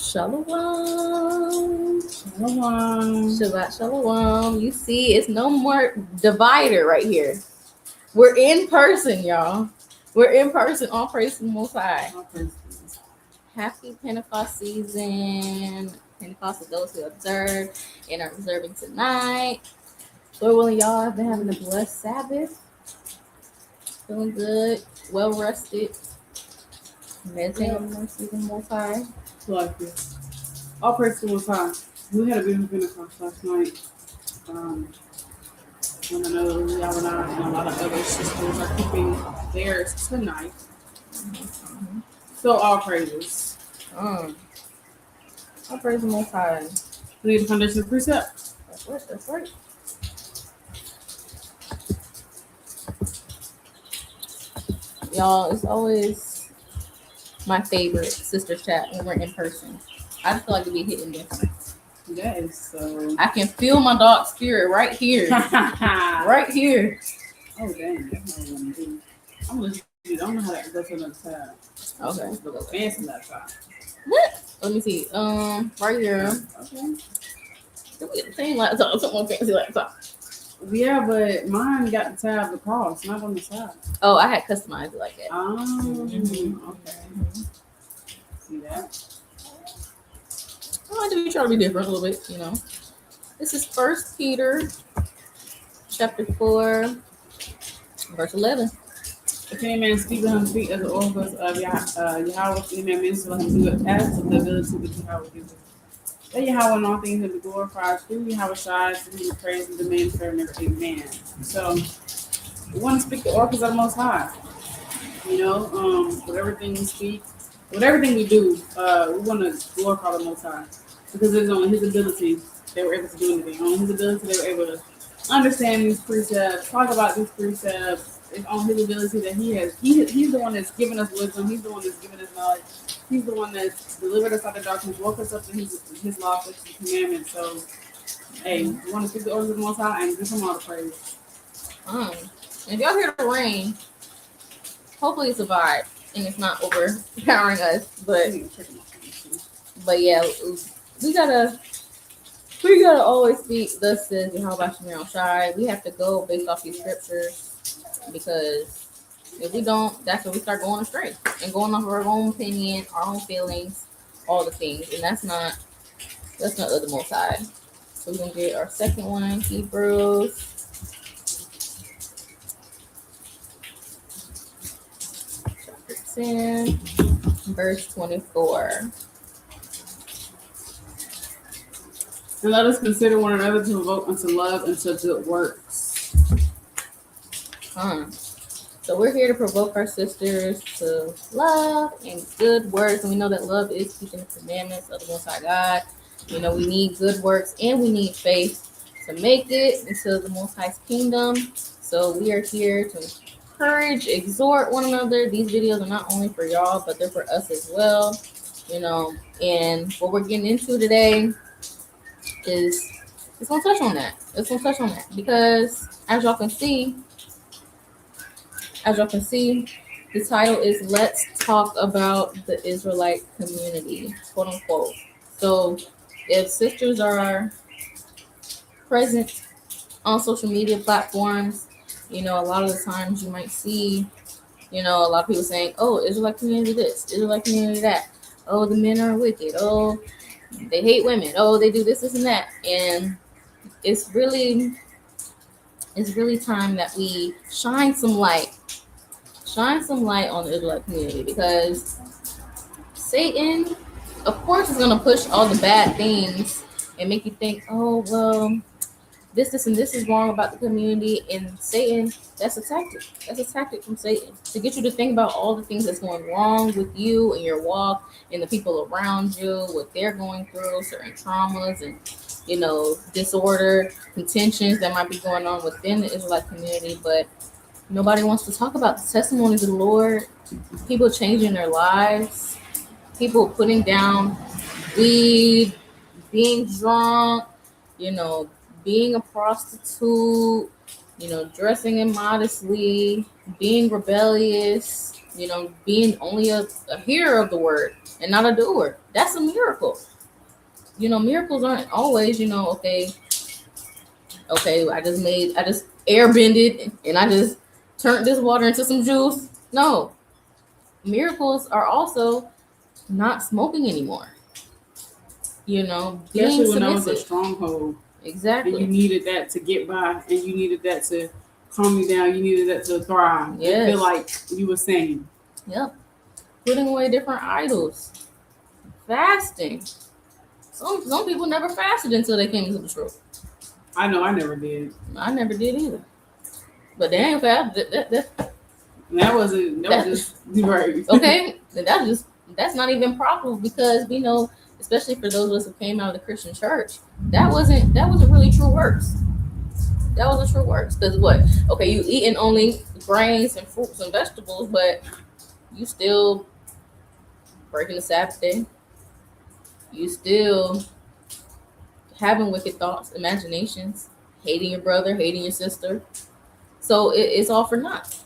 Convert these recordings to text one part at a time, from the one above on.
Shalom. Shalom. Shabbat shalom. You see, it's no more divider right here. We're in person, y'all. We're in person. All praise to the Most High. Happy Pentecost season. Pentecost to those who observe and are observing tonight. Lord willing, y'all have been having a blessed Sabbath. Feeling good, well rested. Meditating on the mercy of the Most High. Like this. All praise to the Most High. We had a beautiful Pentecost last night. And I know y'all and I and a lot of other sisters are keeping theirs tonight. So all praises. All praise the Most High. We need the foundation of precept. That's right. That's right. Y'all, it's always my favorite sister chat when we're in person. I just feel like to be hitting different. That is so. I can feel my dog spirit right here. Right here. Oh dang, that's what I want to do. I'm gonna let you do it. I don't know how that goes to another tab. Okay. It's a fancy laptop. Let me see. Right here. Okay. We get the same laptop, some more fancy laptop. Yeah, but mine got the tab across, not on the side. Oh, I had customized it like that. Okay. See that? I like to try to be different a little bit, you know. This is 1 Peter chapter 4, verse 11. If any man speak, let him speak as the oracles of Yahweh. If any man minister, let him do it as to the ability that Yahweh gives him. Let Yahweh in all things and be glorified through Yahweh shines and be praised and demand forever. Amen. So we want to speak the oracles of the Most High. You know, with everything we speak, with everything we do, we want to glorify the Most High because it's on His ability they were able to do anything. On His ability they were able to understand these precepts, talk about these precepts. It's on His ability that He's the one that's given us wisdom. He's the one that's given us knowledge. He's the one that's delivered us out of darkness, woke us up to His law, His commandments. So, hey, we want to speak the orders of the Most High and give Him all the praise. If y'all hear the rain, hopefully it's a vibe and it's not overpowering us. But yeah, we gotta always speak. Thus says Yahweh Shemir Shai. We have to go based off these scriptures because if we don't, that's when we start going astray and going off of our own opinion, our own feelings, all the things, and that's not of the Most High. So we're gonna get our second one, Hebrews. Chapter 10, verse 24. And let us consider one another to provoke unto love and to good works. So we're here to provoke our sisters to love and good works. And we know that love is keeping the commandments of the Most High God. You know, we need good works and we need faith to make it into the Most High's kingdom. So we are here to encourage, exhort one another. These videos are not only for y'all, but they're for us as well. You know, and what we're getting into today is it's gonna touch on that. It's gonna touch on that because as y'all can see, the title is "Let's Talk About the Israelite Community," quote unquote. So if sisters are present on social media platforms, you know, a lot of the times you might see, you know, a lot of people saying, "Oh, Israelite community this, Israelite community that. Oh, the men are wicked. Oh, they hate women. Oh, they do this, and that." And it's really time that we shine some light on the Israelite community because Satan, of course, is going to push all the bad things and make you think, oh, well, this, and this is wrong about the community. And Satan, that's a tactic. That's a tactic from Satan to get you to think about all the things that's going wrong with you and your walk and the people around you, what they're going through, certain traumas and, you know, disorder, contentions that might be going on within the Israelite community. But nobody wants to talk about the testimonies of the Lord, people changing their lives, people putting down weed, being drunk, you know, being a prostitute, you know, dressing immodestly, being rebellious, Being only a hearer of the word and not a doer. That's a miracle. Miracles aren't always, okay, I just airbended and I just turned this water into some juice. No, miracles are also not smoking anymore. Being Especially when that was a submissive. stronghold. And you Exactly. needed that to get by, and you needed that to calm you down. You needed that to thrive. And Yes. feel like you were saying. Yep. Putting away different idols. Fasting. Some people never fasted until they came into the truth. I know I never did. I never did either. But they ain't fast. That was just right. Okay. That's not even profitable because we know, especially for those of us who came out of the Christian church, that wasn't really true works. That wasn't true works. Because what? Okay, you eating only grains and fruits and vegetables, but you still breaking the Sabbath day. You still having wicked thoughts, imaginations, hating your brother, hating your sister. So it's all for naught.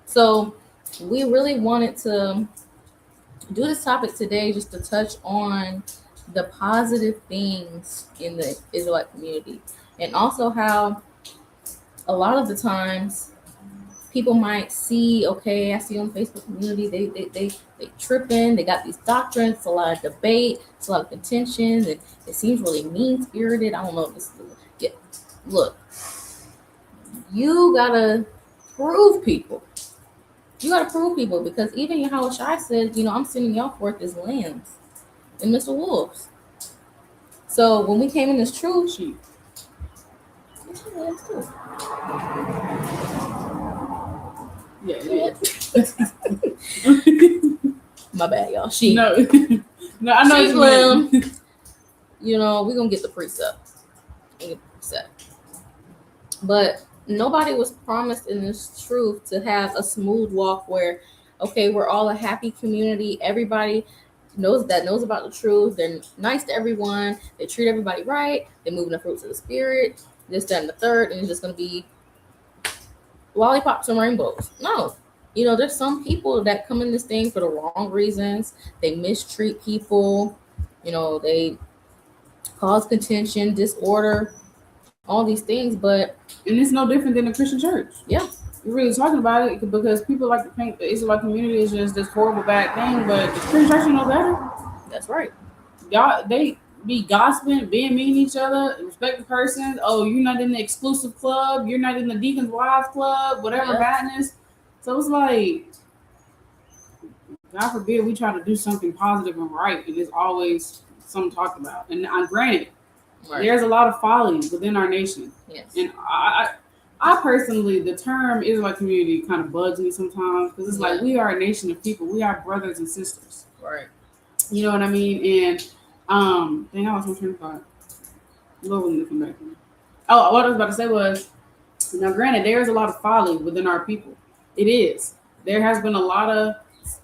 So we really wanted to do this topic today just to touch on the positive things in the Israelite community, and also how a lot of the times people might see, okay, I see on Facebook community, they tripping, they got these doctrines, it's a lot of debate, it's a lot of contention, and it seems really mean spirited. I don't know if this yeah. Look, you gotta prove people. You gotta prove people because even Yahweh Shai says, I'm sending y'all forth as lambs and Mr. Wolves. So when we came in this truth, Sheep. Yeah, it is. My bad, y'all. Sheep. No, no, I know Sheep, what you mean. We're gonna get the precept. But nobody was promised in this truth to have a smooth walk where, okay, we're all a happy community. Everybody knows about the truth. They're nice to everyone. They treat everybody right. They move in the fruits of the spirit. This, that, and the third, and it's just gonna be lollipops and rainbows. No. There's some people that come in this thing for the wrong reasons. They mistreat people. They cause contention, disorder, all these things. But and it's no different than the Christian church. Yeah, you're really talking about it because people like to paint the Israelite community as just this horrible bad thing, but the Christian church know better. That's right. Y'all, they be gossiping, being mean to each other, respect the person. Oh, you're not in the exclusive club. You're not in the Deacon's Wives Club, whatever madness. So it's like, God forbid we try to do something positive and right, and it's always something talked about. And granted, there's a lot of folly within our nation. Yes. And I personally, the term Israelite community kind of bugs me sometimes because it's like we are a nation of people. We are brothers and sisters. Right. You know what I mean? And dang, I was on train of thought. Lord will come back to me. Oh, what I was about to say was, now granted, there is a lot of folly within our people. It is. There has been a lot of,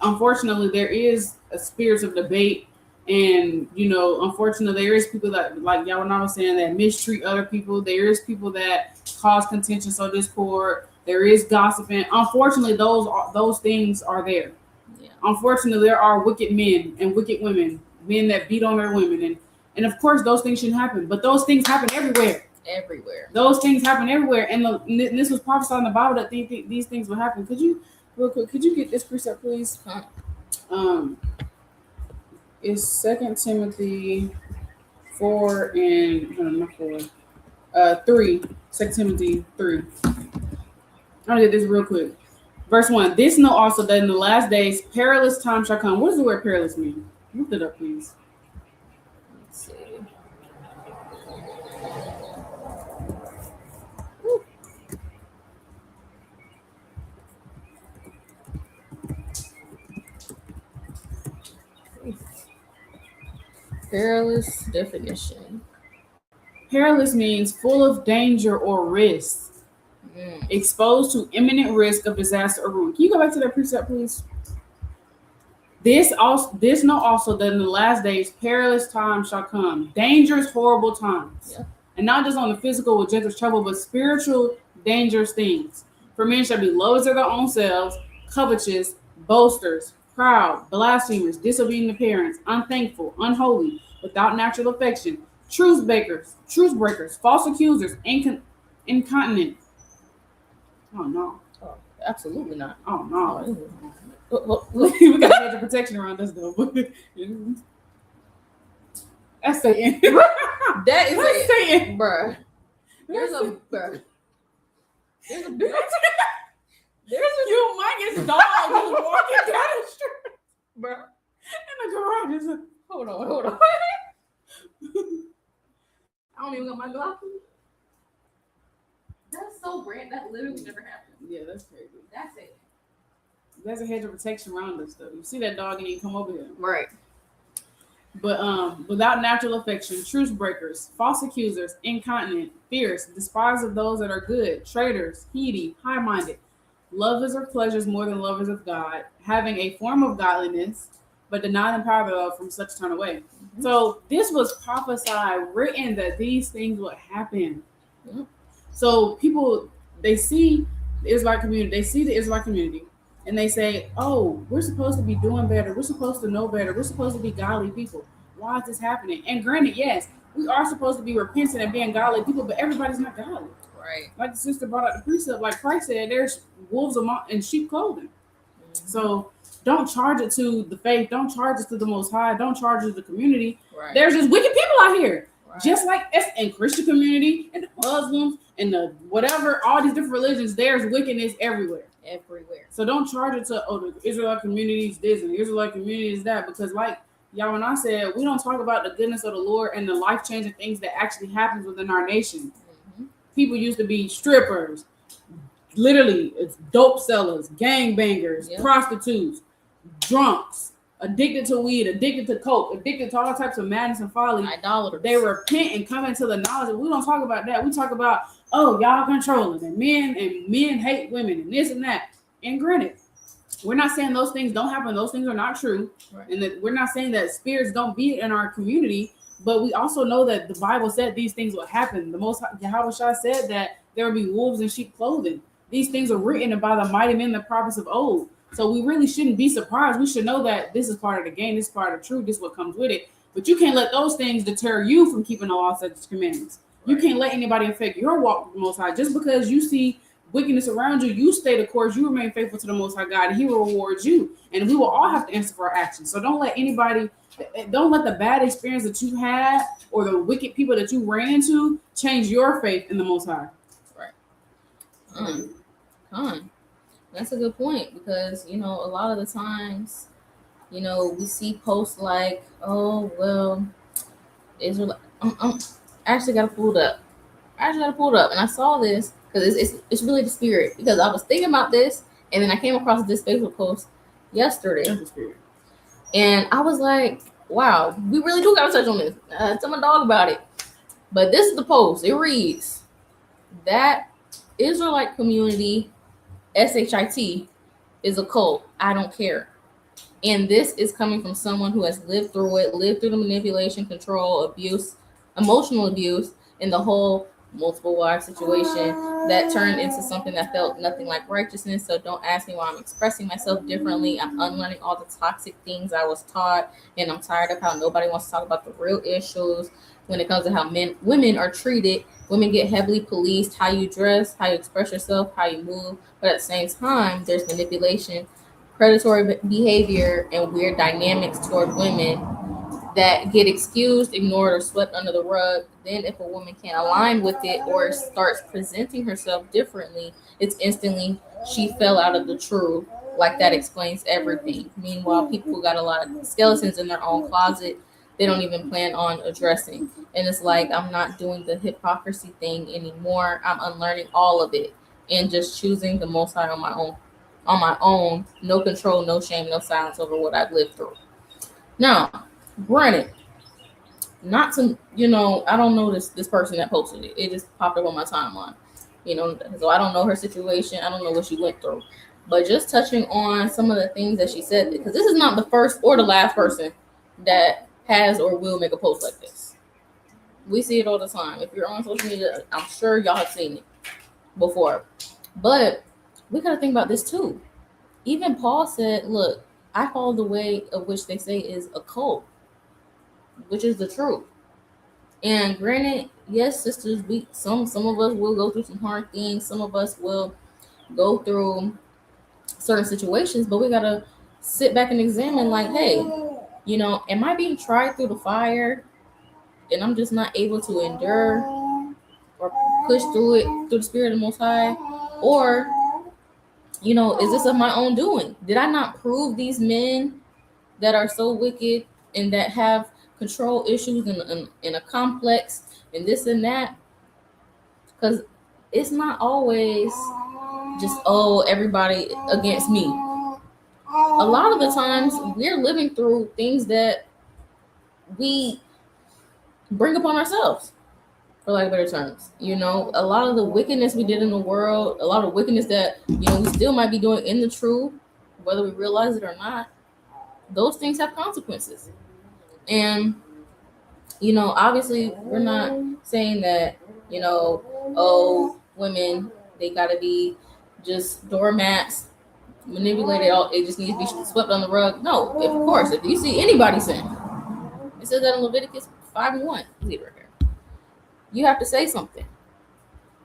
unfortunately, there is a spirit of debate. And, unfortunately, there is people that, like y'all when I was saying, that mistreat other people. There is people that cause contention, so discord. There is gossiping. Unfortunately, those things are there. Yeah. Unfortunately, there are wicked men and wicked women, men that beat on their women. And of course, those things shouldn't happen. But those things happen everywhere. Everywhere. Those things happen everywhere. And this was prophesied in the Bible that these things will happen. Could you, real quick, get this precept, please? It's 2 Timothy 4 and not 4, 3. 2 Timothy 3. I'm gonna get this real quick. Verse 1. This know also that in the last days perilous times shall come. What does the word perilous mean? Look it up, please. Let's see. Perilous definition. Perilous means full of danger or risk. Exposed to imminent risk of disaster or ruin. Can you go back to that precept, please? This know also that in the last days perilous times shall come. Dangerous, horrible times. Yeah. And not just on the physical with gentle trouble, but spiritual dangerous things. For men shall be lovers of their own selves, covetous, boasters, proud, blasphemers, disobedient to parents, unthankful, unholy, without natural affection, truth breakers, false accusers, incontinent. Oh no. Oh, absolutely not. Oh no. Oh, We got a hedge of protection around us though. That's Satan. that is That's it, Satan. bruh. There's a You might get dog just walking down the street. bruh. In the garage. Hold on. I don't even got my glasses. That's so brand. That literally never happened. Yeah, that's crazy. That's it. There's a hedge of protection around us though. You see that dog and you come over here. Right. But without natural affection, truce breakers, false accusers, incontinent, fierce, despisers of those that are good, traitors, heedy, high-minded, lovers of pleasures more than lovers of God, having a form of godliness, but deny the power thereof, from such turn away. Mm-hmm. So this was prophesied, written that these things would happen. Mm-hmm. So people, they see the Israelite community, and they say, oh, we're supposed to be doing better. We're supposed to know better. We're supposed to be godly people. Why is this happening? And granted, yes, we are supposed to be repentant and being godly people, but everybody's not godly. Right. Like the sister brought up the precept, like Christ said, there's wolves in sheep clothing. Mm-hmm. So don't charge it to the faith. Don't charge it to the Most High. Don't charge it to the community. Right. There's just wicked people out here. Right. Just like us in Christian community and the Muslims and the whatever, all these different religions, there's wickedness everywhere. So don't charge it to, the Israelite community is this and the Israelite community is that, because like y'all and I said, we don't talk about the goodness of the Lord and the life-changing things that actually happens within our nation. Mm-hmm. People used to be strippers, literally, it's dope sellers, gangbangers, prostitutes, drunks, addicted to weed, addicted to coke, addicted to all types of madness and folly. Idolaters. They repent and come into the knowledge. We don't talk about that. We talk about, y'all controlling and men hate women and this and that. And granted, we're not saying those things don't happen. Those things are not true. Right. And that we're not saying that spirits don't be in our community, but we also know that the Bible said these things will happen. The Most Yahweh Shai said that there will be wolves in sheep clothing. These things are written by the mighty men, the prophets of old. So we really shouldn't be surprised. We should know that this is part of the game. This is part of the truth. This is what comes with it. But you can't let those things deter you from keeping the law, statutes, commandments. Right. You can't let anybody affect your walk with the Most High. Just because you see wickedness around you, you stay the course. You remain faithful to the Most High God, and He will reward you. And we will all have to answer for our actions. So don't let the bad experience that you had or the wicked people that you ran into change your faith in the Most High. Right. That's a good point, because a lot of the times, we see posts like, oh well, Israel. I actually got it pulled up. And I saw this because it's really the spirit, because I was thinking about this and then I came across this Facebook post yesterday. And I was like, wow, we really do got to touch on this. Tell my dog about it. But this is the post. It reads, that Israelite community, SHIT, is a cult. I don't care. And this is coming from someone who has lived through the manipulation, control, abuse, emotional abuse, and the whole multiple wife situation that turned into something that felt nothing like righteousness. So don't ask me why I'm expressing myself differently. I'm unlearning all the toxic things I was taught, and I'm tired of how nobody wants to talk about the real issues when it comes to how women are treated. Women get heavily policed, how you dress, how you express yourself, how you move. But at the same time, there's manipulation, predatory behavior, and weird dynamics toward women that get excused, ignored, or swept under the rug. Then if a woman can't align with it or starts presenting herself differently, it's instantly she fell out of the truth. Like that explains everything. Meanwhile, people who got a lot of skeletons in their own closet, they don't even plan on addressing. And it's like, I'm not doing the hypocrisy thing anymore. I'm unlearning all of it and just choosing the Most High on my own. No control, no shame, no silence over what I've lived through. Now, granted, not to, I don't know this person that posted it. It just popped up on my timeline. So I don't know her situation. I don't know what she went through. But just touching on some of the things that she said, because this is not the first or the last person that has or will make a post like this. We see it all the time. If you're on social media, I'm sure y'all have seen it before. But we got to think about this too. Even Paul said, "Look, I follow the way of which they say is a cult, which is the truth." And granted, yes, sisters, we some of us will go through some hard things. Some of us will go through certain situations, but we gotta sit back and examine, like, hey, am I being tried through the fire, and I'm just not able to endure or push through it through the Spirit of the Most High, or is this of my own doing? Did I not prove these men that are so wicked and that have control issues and a complex and this and that? Because it's not always just, oh, everybody against me. A lot of the times we're living through things that we bring upon ourselves, for lack of better terms. A lot of the wickedness we did in the world, a lot of wickedness that we still might be doing in the truth, whether we realize it or not, those things have consequences. And obviously we're not saying that, oh, women, they gotta be just doormats, manipulated, all it just needs to be swept on the rug. No, of course, if you see anybody sin, it says that in Leviticus 5:1. Leave it right here. You have to say something,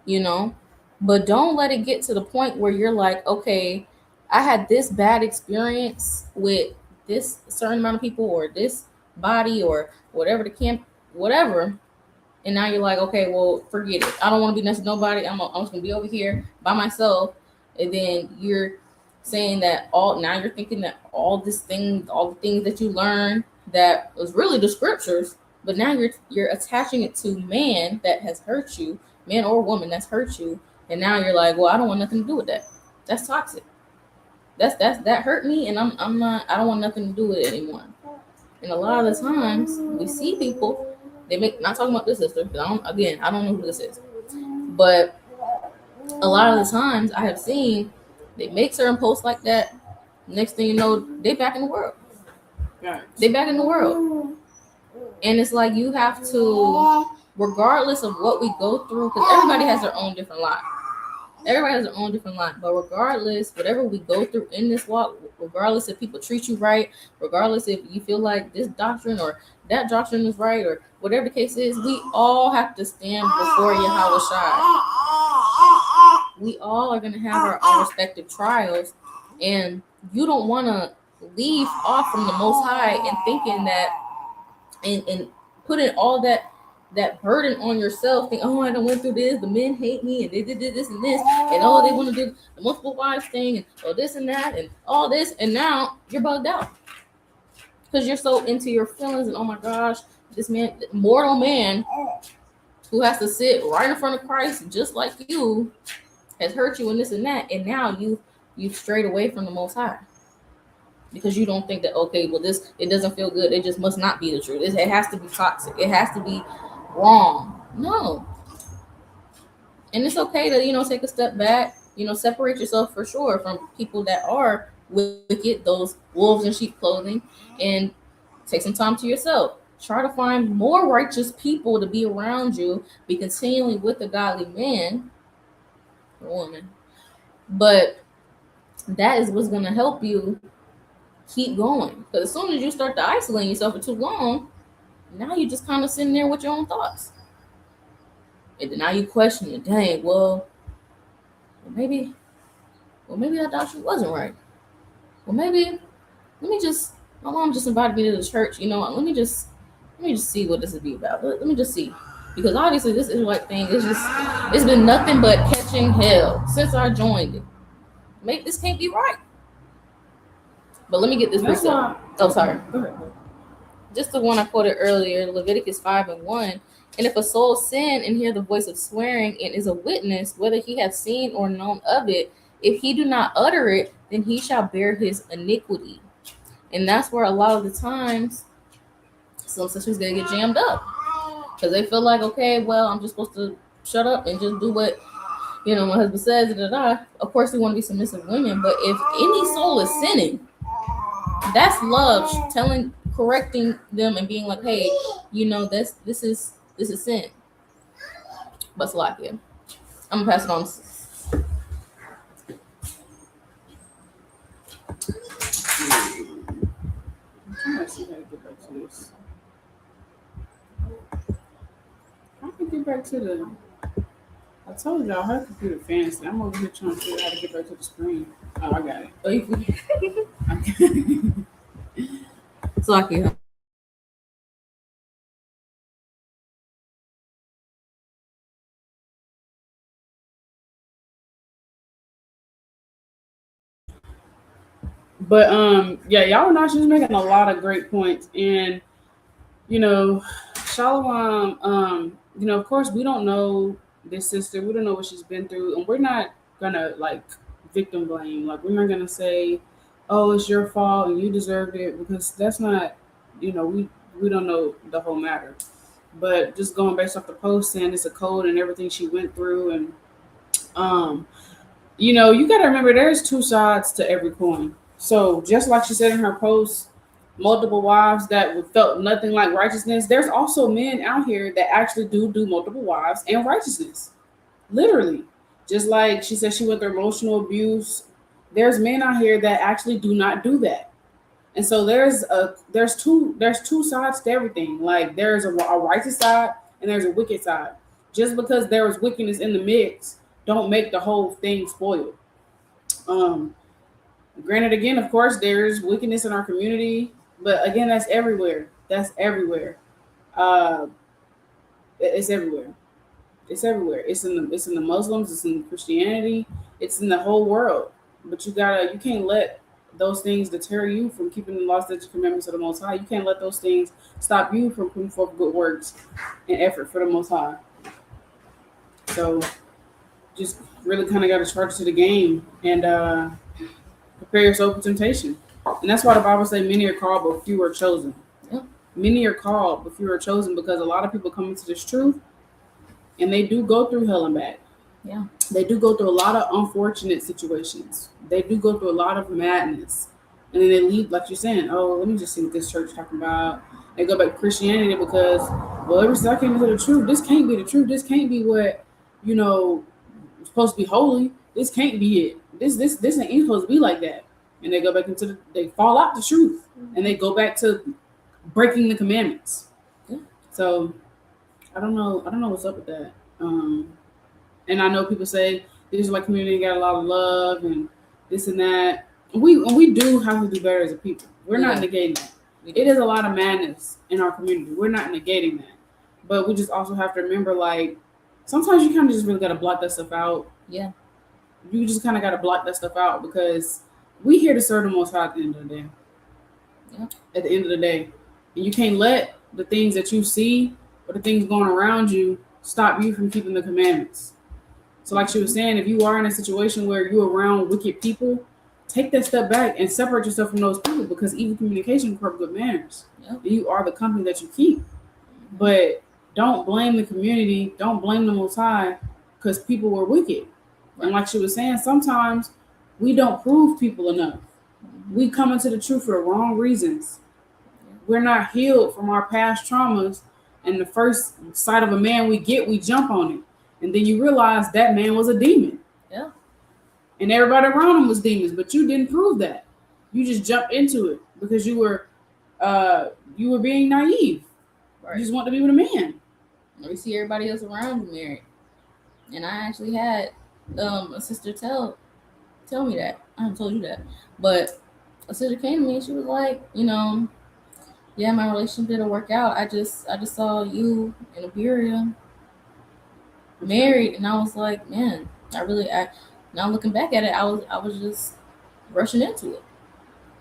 you know, but don't let it get to the point where you're like, okay, I had this bad experience with this certain amount of people or this body or whatever the camp, whatever, and now you're like, okay, well, forget it. I don't want to be next to nobody. I'm just gonna be over here by myself. And then you're saying that all now you're thinking that all the things that you learned that was really the scriptures, but now you're attaching it to man that has hurt you, man or woman that's hurt you, and now you're like, well, I don't want nothing to do with that. That's toxic. That hurt me, and I'm not. I don't want nothing to do with it anymore. And a lot of the times we see people, they make, not talking about this sister, because I don't know who this is, but a lot of the times I have seen they make certain posts like that. Next thing you know, they back in the world. Right. They back in the world. And it's like you have to, regardless of what we go through, because everybody has their own different life. Everybody has their own different life. But regardless, whatever we go through in this walk, regardless if people treat you right, regardless if you feel like this doctrine or that doctrine is right, or whatever the case is, we all have to stand before Yahweh Shai. We all are going to have our own respective trials. And you don't want to leave off from the Most High and thinking that, and putting all that burden on yourself, think, oh, I done went through this, the men hate me, and they did this and this, and oh, they want to do the multiple wives thing, and oh, this and that, and all this, and now you're bugged out because you're so into your feelings, and oh my gosh, this man, mortal man, who has to sit right in front of Christ just like you, has hurt you and this and that, and now you've strayed away from the Most High. Because you don't think that, okay, well, this, it doesn't feel good, it just must not be the truth, it has to be toxic, it has to be wrong. No. And it's okay to take a step back, separate yourself for sure from people that are wicked, those wolves in sheep clothing, and take some time to yourself. Try to find more righteous people to be around you. Be continually with a godly man or woman, but that is what's going to help you keep going. Because as soon as you start to isolate yourself for too long, now you're just kind of sitting there with your own thoughts. And then now you question it. Dang, maybe that doctrine wasn't right. Well, maybe let me just. My mom just invited me to the church. Let me just see what this would be about. Let me just see, because obviously this Israelite thing is just, it's been nothing but catching hell since I joined it. Maybe this can't be right. But let me get this precept. Oh, sorry. Just the one I quoted earlier, Leviticus 5:1. And if a soul sin and hear the voice of swearing and is a witness, whether he have seen or known of it, if he do not utter it, then he shall bear his iniquity. And that's where a lot of the times some sisters gonna get jammed up, because they feel like, okay, well, I'm just supposed to shut up and just do what my husband says. Of course, we want to be submissive women, but if any soul is sinning, that's love correcting them and being like, hey, this is sin. But Salakia, I'm gonna pass it on. this. I can get back to the. I told y'all her computer fancy. I'm over here trying to figure out how to get back to the screen. Oh, I got it. Oh, Okay. so I can. But yeah, y'all know she's making a lot of great points, and you know, Shalom, of course we don't know this sister, we don't know what she's been through, and we're not gonna like victim blame. Like we're not gonna say, oh, it's your fault and you deserved it, because that's not, we don't know the whole matter. But just going based off the post saying it's a code and everything she went through, and um, you got to remember there's two sides to every coin. So just like she said in her post, multiple wives that felt nothing like righteousness. There's also men out here that actually do multiple wives and righteousness, literally. Just like she said, she went through emotional abuse. There's men out here that actually do not do that, and so there's two sides to everything. Like there's a righteous side and there's a wicked side. Just because there is wickedness in the mix, don't make the whole thing spoiled. Um, Granted, again, of course, there's wickedness in our community, but again, that's everywhere. That's everywhere. Uh, it's everywhere. It's everywhere. It's in the Muslims. It's in Christianity. It's in the whole world. But you can't let those things deter you from keeping the laws, statutes, commandments of the Most High. You can't let those things stop you from putting forth good works and effort for the Most High. So just really kind of got to charge to the game and prepare yourself for temptation. And that's why the Bible says many are called, but few are chosen. Yeah. Many are called, but few are chosen, because a lot of people come into this truth and they do go through hell and back. Yeah. They do go through a lot of unfortunate situations. They do go through a lot of madness. And then they leave, like you're saying, oh, let me just see what this church is talking about. They go back to Christianity because, well, ever since I came into the truth, this can't be the truth. This can't be what, you know, supposed to be holy. This can't be it. This ain't supposed to be like that. And they go back they fall out the truth, and they go back to breaking the commandments. Yeah. So I don't know what's up with that. And I know people say the Israelite community got a lot of love and this and that. We do have to do better as a people. We're not negating that. It is a lot of madness in our community. We're not negating that. But we just also have to remember, like, sometimes you kind of just really got to block that stuff out. Yeah. You just kind of got to block that stuff out, because we here to serve the Most High at the end of the day. Yeah. At the end of the day. And you can't let the things that you see or the things going around you stop you from keeping the commandments. So like she was saying, if you are in a situation where you're around wicked people, take that step back and separate yourself from those people, because evil communication corrupts good manners. Yep. You are the company that you keep. But don't blame the community. Don't blame the Most High because people were wicked. Right. And like she was saying, sometimes we don't prove people enough. We come into the truth for the wrong reasons. We're not healed from our past traumas. And the first sight of a man we get, we jump on it. And then you realize that man was a demon. Yeah. And everybody around him was demons, but you didn't prove that. You just jumped into it because you were being naive. Right. You just want to be with a man. We see everybody else around you married. And I actually had a sister tell me that. I haven't told you that. But a sister came to me and she was like, yeah, my relationship didn't work out. I just saw you and Iberia married, and I was like, man, now looking back at it, I was just rushing into it.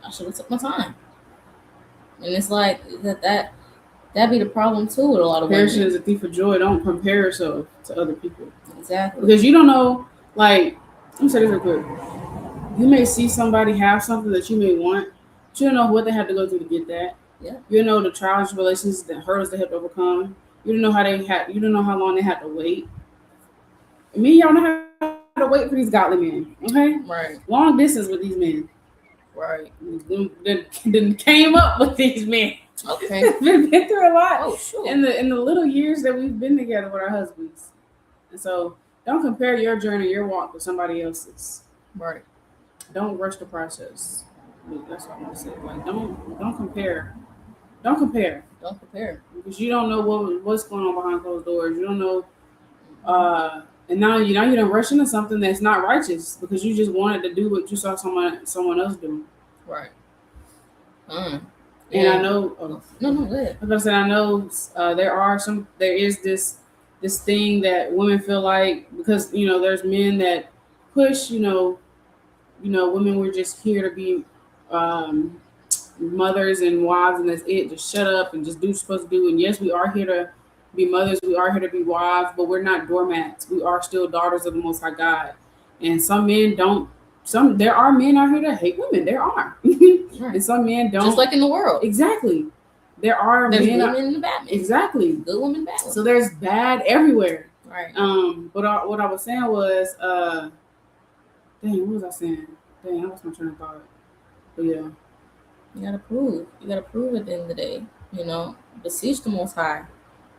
I should have took my time. And it's like that be the problem too with a lot of women. Comparison is a thief of joy. Don't compare yourself to other people. Exactly. Because you don't know, like, let me say this real quick. You may see somebody have something that you may want, but you don't know what they had to go through to get that. Yeah. You don't know the trials, tribulations, the hurdles they had to overcome. You don't know you don't know how long they had to wait. Me, y'all know how to wait for these godly men. Okay? Right. Long distance with these men. Right. Then came up with these men. Okay. been through a lot. Oh, sure. In the little years that we've been together with our husbands. And so don't compare your journey, your walk with somebody else's. Right. Don't rush the process. That's what I'm gonna say. Like don't compare. Don't compare. Don't compare. Because you don't know what's going on behind closed doors. You don't know. And now you don't rush into something that's not righteous because you just wanted to do what you saw someone else do. Right. And I And know. no, go ahead. Like I said, I know there is this thing that women feel like because there's men that push women were just here to be um, mothers and wives, and that's it. Just shut up and just do what you're supposed to do. And yes, we are here to be mothers. We are here to be wives, but we're not doormats. We are still daughters of the Most High God. And some men don't. There are men out here that hate women. There are, Right. and some men don't. Just like in the world. Exactly. There's good men. women and bad men. Exactly. Good women, bad women. So there's bad everywhere. Right. But what I was saying was, dang, what was I saying? Dang, I lost my train of thought. But yeah. You gotta prove. You gotta prove at the end of the day. Beseech the Most High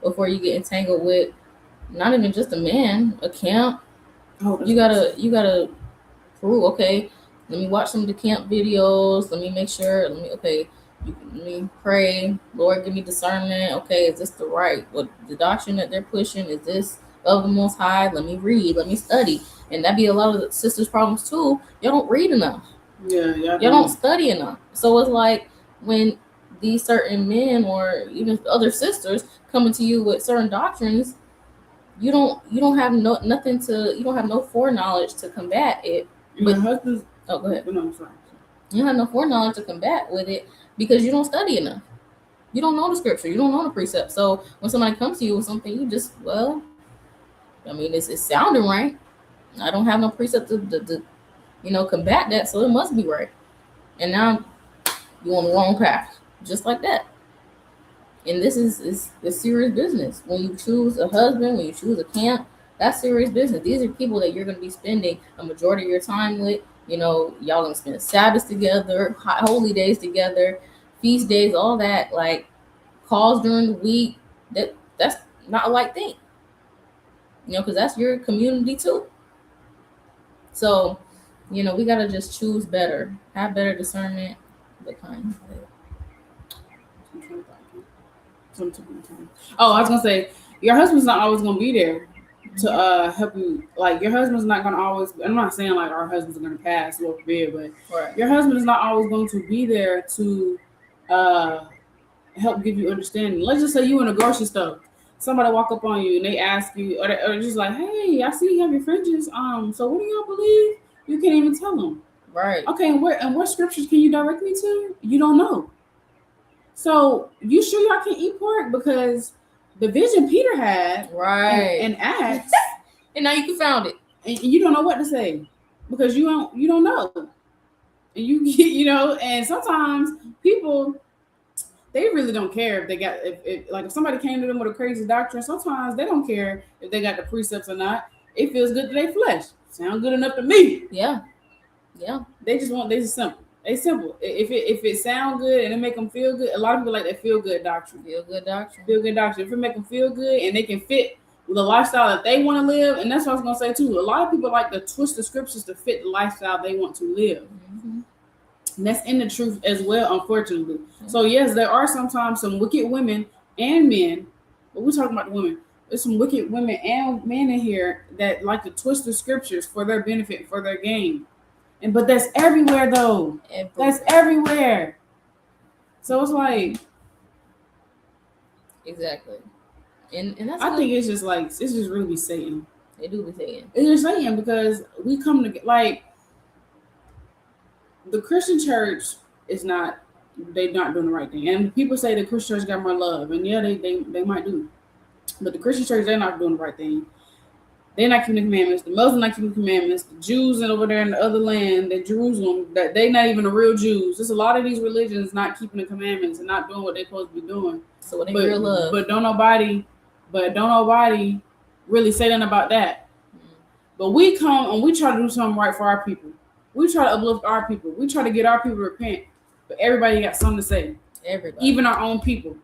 before you get entangled with not even just a man, a camp. Oh, you gotta prove. Okay, let me watch some of the camp videos. Let me make sure. Let me pray. Lord, give me discernment. Okay, is this the right? What the doctrine that they're pushing is this of the Most High? Let me read. Let me study. And that be a lot of the sisters' problems too. Y'all don't read enough. Yeah. Y'all don't study enough. So it's like when these certain men or even other sisters coming to you with certain doctrines, you don't have nothing to, you don't have no foreknowledge to combat it. But husbands. Oh, go ahead. No, I'm sorry. You don't have no foreknowledge to combat with it because you don't study enough. You don't know the scripture. You don't know the precept. So when somebody comes to you with something, you just, it's sounding right. I don't have no precept to combat that, so it must be right. And now you're on the wrong path, just like that. And this is serious business. When you choose a husband, when you choose a camp, that's serious business. These are people that you're going to be spending a majority of your time with. Y'all going to spend Sabbaths together, holy days together, feast days, all that, like calls during the week. That's not a light thing, because that's your community too. So, we got to just choose better, have better discernment, the kind. Oh, I was gonna say, your husband's not always gonna be there to help you. Like your husband's not gonna always. I'm not saying like our husbands are gonna pass, Lord forbid, but right. Your husband is not always going to be there to help give you understanding. Let's just say you in a grocery store, somebody walk up on you and they ask you, or they're just like, "Hey, I see you have your fringes. So what do y'all believe?" You can't even tell them. Right. Okay, and what scriptures can you direct me to? You don't know. So you sure y'all can eat pork? Because the vision Peter had, right, and Acts, and now you found it, and you don't know what to say because you don't know, and and sometimes people they really don't care if they got if somebody came to them with a crazy doctrine. Sometimes they don't care if they got the precepts or not. It feels good to their flesh. Sound good enough to me. Yeah. They just simple. It's simple. If it sound good and it make them feel good, a lot of people like that feel good doctrine. Feel good doctrine. If it make them feel good and they can fit with the lifestyle that they want to live, and that's what I was gonna say too. A lot of people like to twist the scriptures to fit the lifestyle they want to live. Mm-hmm. And that's in the truth as well, unfortunately. Mm-hmm. So yes, there are sometimes some wicked women and men, but we're talking about the women. There's some wicked women and men in here that like to twist the scriptures for their benefit, for their gain. But that's everywhere though. That's everywhere. So it's like exactly. And that's I think it's just really Satan. They do be Satan. It's just Satan because we come to like the Christian church is not they're not doing the right thing. And people say the Christian church got more love, and yeah, they might do. But the Christian church, they're not doing the right thing. They're not keeping the commandments. The Muslims not keeping the commandments. The Jews and over there in the other land, in Jerusalem, that they not even the real Jews. There's a lot of these religions not keeping the commandments and not doing what they're supposed to be doing. So what ain't real love? But don't nobody really say nothing about that. But we come and we try to do something right for our people. We try to uplift our people. We try to get our people to repent. But everybody got something to say. Everybody. Even our own people.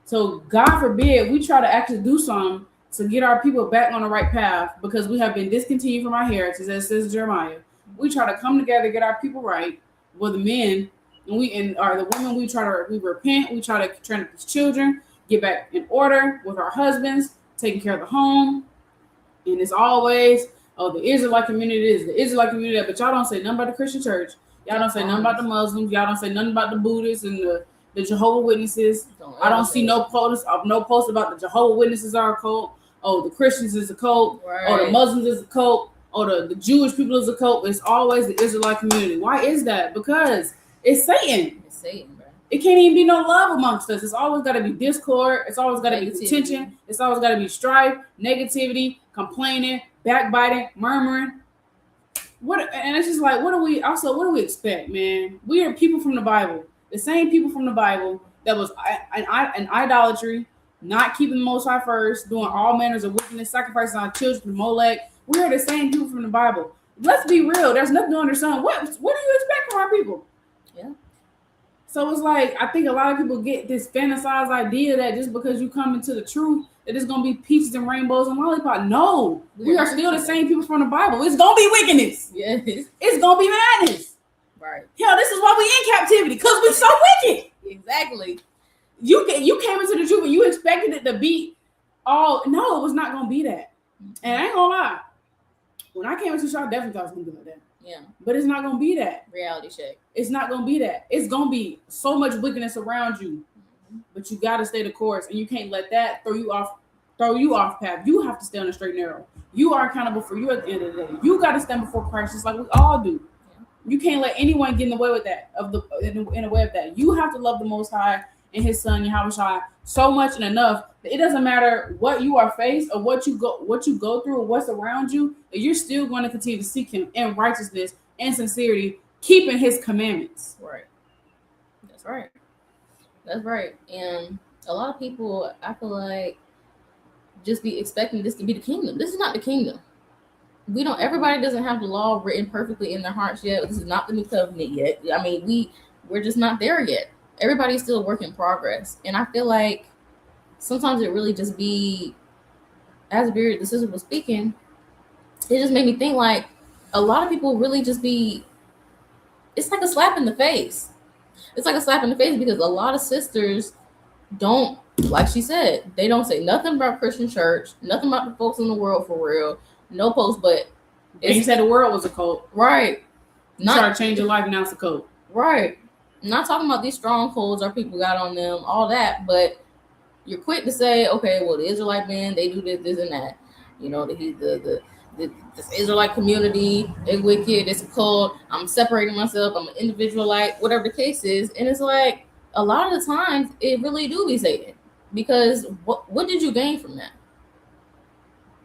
So God forbid we try to actually do something to get our people back on the right path because we have been discontinued from our heritage, as says Jeremiah. We try to come together, get our people right, well, the men, And the women, we repent, we try to train up these children, get back in order with our husbands, taking care of the home. And it's always, oh, the Israelite community is the Israelite community, but y'all don't say nothing about the Christian church. Y'all don't say nothing about the Muslims. Y'all don't say nothing about the Buddhists and the Jehovah Witnesses. I don't see no post about the Jehovah Witnesses are a cult. Oh, the Christians is a cult. Right. Or the Muslims is a cult. Or the Jewish people is a cult. It's always the Israelite community. Why is that? Because it's Satan. It's Satan, bro. It can't even be no love amongst us. It's always got to be discord. It's always got to be contention. It's always got to be strife, negativity, complaining, backbiting, murmuring. And it's just like, what do we expect, man? We are people from the Bible. The same people from the Bible that was an idolatry, not keeping the Most High first, doing all manners of wickedness, sacrificing our children to Molech. We are the same people from the Bible. Let's be real. There's nothing under the sun. What do you expect from our people? Yeah. So it's like, I think a lot of people get this fantasized idea that just because you come into the truth, that it's going to be peaches and rainbows and lollipops. No, we are still the same people from the Bible. It's going to be wickedness. Yes. It's going to be madness. Right. Hell, this is why we in captivity, because we're so wicked. Exactly. You came into the truth and you expected it to be all. No, it was not going to be that. And I ain't going to lie. When I came into the truth, I definitely thought it was going to be like that. Yeah. But it's not going to be that. Reality check. It's not going to be that. It's going to be so much wickedness around you. But you got to stay the course, and you can't let that throw you off path. You have to stay on the straight and narrow. You are accountable for you at the end of the day. You got to stand before Christ just like we all do. Yeah. You can't let anyone get in the way with that, in the way of that. You have to love the Most High and His Son Yahushua so much and enough that it doesn't matter what you are faced or what you go through or what's around you, that you're still going to continue to seek Him in righteousness and sincerity, keeping His commandments. Right. That's right. That's right. And a lot of people, I feel like, just be expecting this to be the kingdom. This is not the kingdom. Everybody doesn't have the law written perfectly in their hearts yet. This is not the new covenant yet. I mean, we're just not there yet. Everybody's still a work in progress. And I feel like sometimes it really just be, as the sister was speaking, it just made me think like a lot of people really just be, it's like a slap in the face. It's like a slap in the face because a lot of sisters don't, like she said, they don't say nothing about Christian church, nothing about the folks in the world for real, no post, but you said the world was a cult. Right. Not try to change your life, now it's a cult. Right. Not talking about these strongholds our people got on them, all that, but you're quick to say, okay, well, the Israelite men, they do this, and that. You know, this Israelite community, they wicked, it's a cult, I'm separating myself, I'm an individualite, whatever the case is. And it's like, a lot of the times, it really do be Satan. Because what did you gain from that?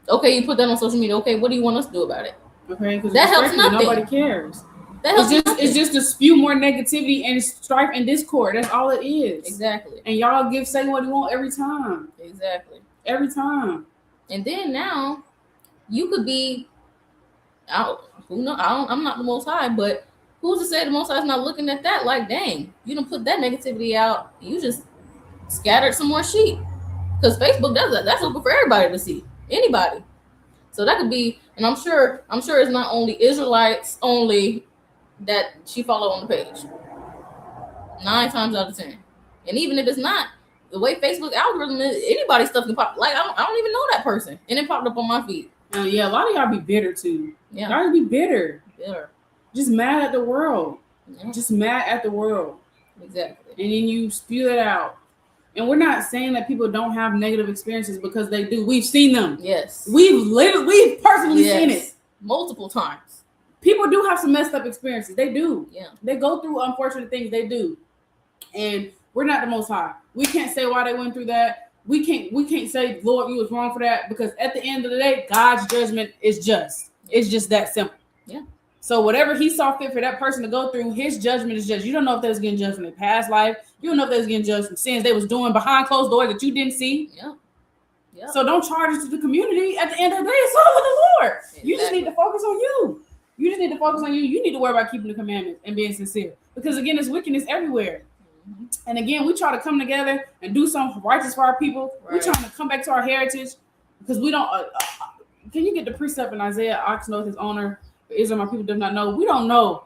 Okay, you put that on social media. Okay, what do you want us to do about it? Okay, because that helps nothing. Nobody cares. It's just to spew more negativity and strife and discord. That's all it is. Exactly. And y'all give Satan what he want every time. Exactly. Every time. And then now, you could be out. Who knows? I'm not the Most High, but who's to say the Most High is not looking at that like, dang, you done put that negativity out. You just scattered some more sheep. Because Facebook does that. That's open for everybody to see. Anybody. So that could be, and I'm sure it's not only Israelites only that she follow on the page. 9 times out of 10. And even if it's not, the way Facebook algorithm is, anybody's stuff can pop. Like, I don't even know that person. And it popped up on my feed. Yeah, a lot of y'all be bitter too. Yeah. Y'all be bitter. Bitter. Just mad at the world. Yeah. Just mad at the world. Exactly. And then you spew it out. And we're not saying that people don't have negative experiences, because they do. We've seen them. Yes. We've personally seen it. Multiple times. People do have some messed up experiences. They do. Yeah. They go through unfortunate things. They do. And we're not the Most High. We can't say why they went through that. We can't say, Lord, you was wrong for that, because at the end of the day, God's judgment is just. It's just that simple. Yeah. So whatever He saw fit for that person to go through, His judgment is just. You don't know if they was getting judged from their past life. You don't know if they was getting judged from sins they was doing behind closed doors that you didn't see. Yeah. Yeah. So don't charge it to the community. At the end of the day, it's all with the Lord. Exactly. You just need to focus on you. You just need to focus on you. You need to worry about keeping the commandments and being sincere. Because again, there's wickedness everywhere. Mm-hmm. And again, we try to come together and do something righteous for our people. Right. We're trying to come back to our heritage, because we don't. Can you get the precept in Isaiah? Ox knoweth his owner, but Israel, my people, does not know. We don't know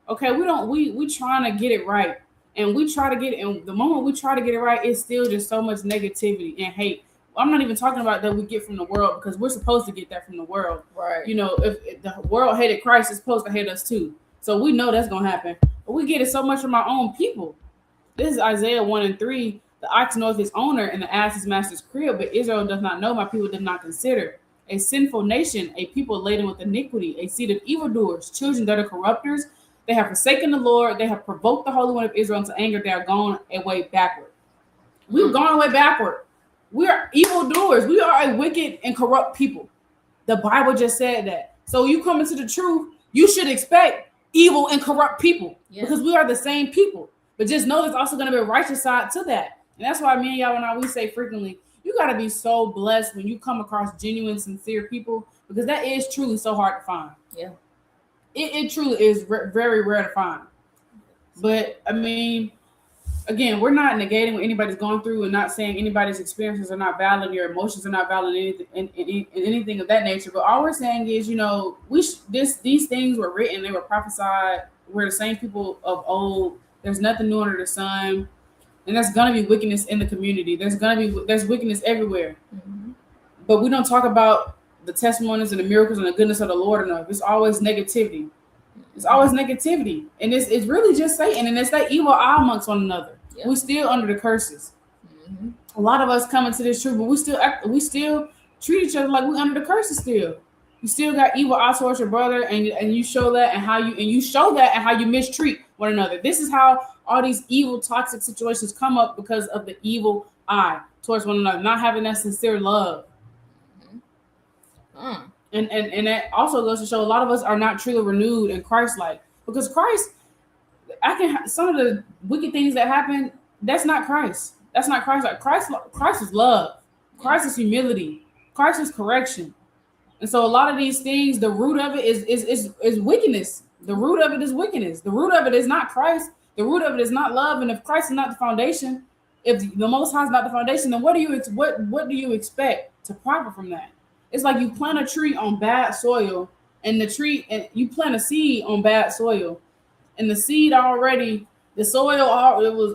Okay, we trying to get it right. And we try to get it, and the moment we try to get it right, it's still just so much negativity and hate. I'm not even talking about that we get from the world, because we're supposed to get that from the world. Right. If the world hated Christ, it's supposed to hate us too. So we know that's gonna happen. But we get it so much from our own people. This is Isaiah 1:3. The ox knoweth his owner, and the ass his master's crib, but Israel does not know, my people did not consider. A sinful nation, a people laden with iniquity, a seed of evildoers, children that are corrupters. They have forsaken the Lord, they have provoked the Holy One of Israel into anger, they are gone away backward. We've gone away backward. We are evildoers. We are a wicked and corrupt people. The Bible just said that. So you come into the truth, you should expect evil and corrupt people, because we are the same people. But just know there's also going to be a righteous side to that. And that's why me and y'all, when we say frequently, you got to be so blessed when you come across genuine, sincere people, because that is truly so hard to find. Yeah. It truly is very rare to find. But I mean, again, we're not negating what anybody's going through, and not saying anybody's experiences are not valid, your emotions are not valid, anything of that nature. But all we're saying is, these things were written, they were prophesied. We're the same people of old. There's nothing new under the sun, and there's gonna be wickedness in the community. There's wickedness everywhere, but we don't talk about the testimonies and the miracles and the goodness of the Lord enough. It's always negativity. It's always negativity, and it's really just Satan, and it's that evil eye amongst one another. Yep. We're still under the curses. A lot of us come into this truth, but we still treat each other like we're under the curses still. You still got evil eye towards your brother, and you show that, and you show that and how you mistreat one another. This is how all these evil, toxic situations come up, because of the evil eye towards one another, not having that sincere love. And that also goes to show a lot of us are not truly renewed and Christ-like, because Christ, some of the wicked things that happen, that's not Christ. That's not Christ-like. Christ is love. Christ is humility. Christ is correction. And so a lot of these things, the root of it is wickedness. The root of it is wickedness. The root of it is not Christ. The root of it is not love. And if Christ is not the foundation, if the Most High is not the foundation, then what do you expect to profit from that? It's like you plant a tree on bad soil, and you plant a seed on bad soil, and the seed already, the soil,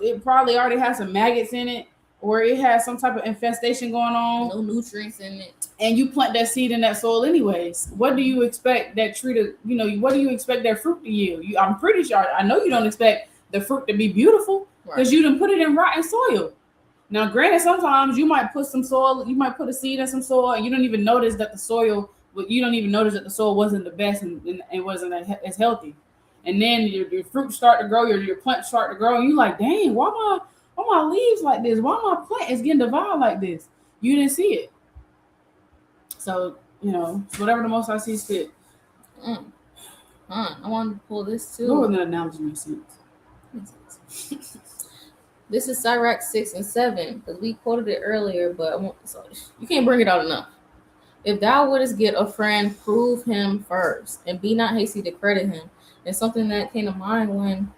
it probably already has some maggots in it, or it has some type of infestation going on. No nutrients in it. And you plant that seed in that soil anyways. What do you expect that tree to, what do you expect that fruit to yield? I'm pretty sure, I know you don't expect the fruit to be beautiful, because you didn't put it in rotten soil. Now, granted, sometimes you might put a seed in some soil, and you don't even notice that the soil wasn't the best and wasn't as healthy. And then your fruit start to grow, your plants start to grow, and you're like, dang, why my leaves like this? Why my plant is getting devoured like this? You didn't see it. So, whatever the Most High sees fit. I wanted to pull this too. What was that analogy makes sense? This is Sirach 6 and 7, because we quoted it earlier, but you can't bring it out enough. If thou wouldest get a friend, prove him first, and be not hasty to credit him. And something that came to mind when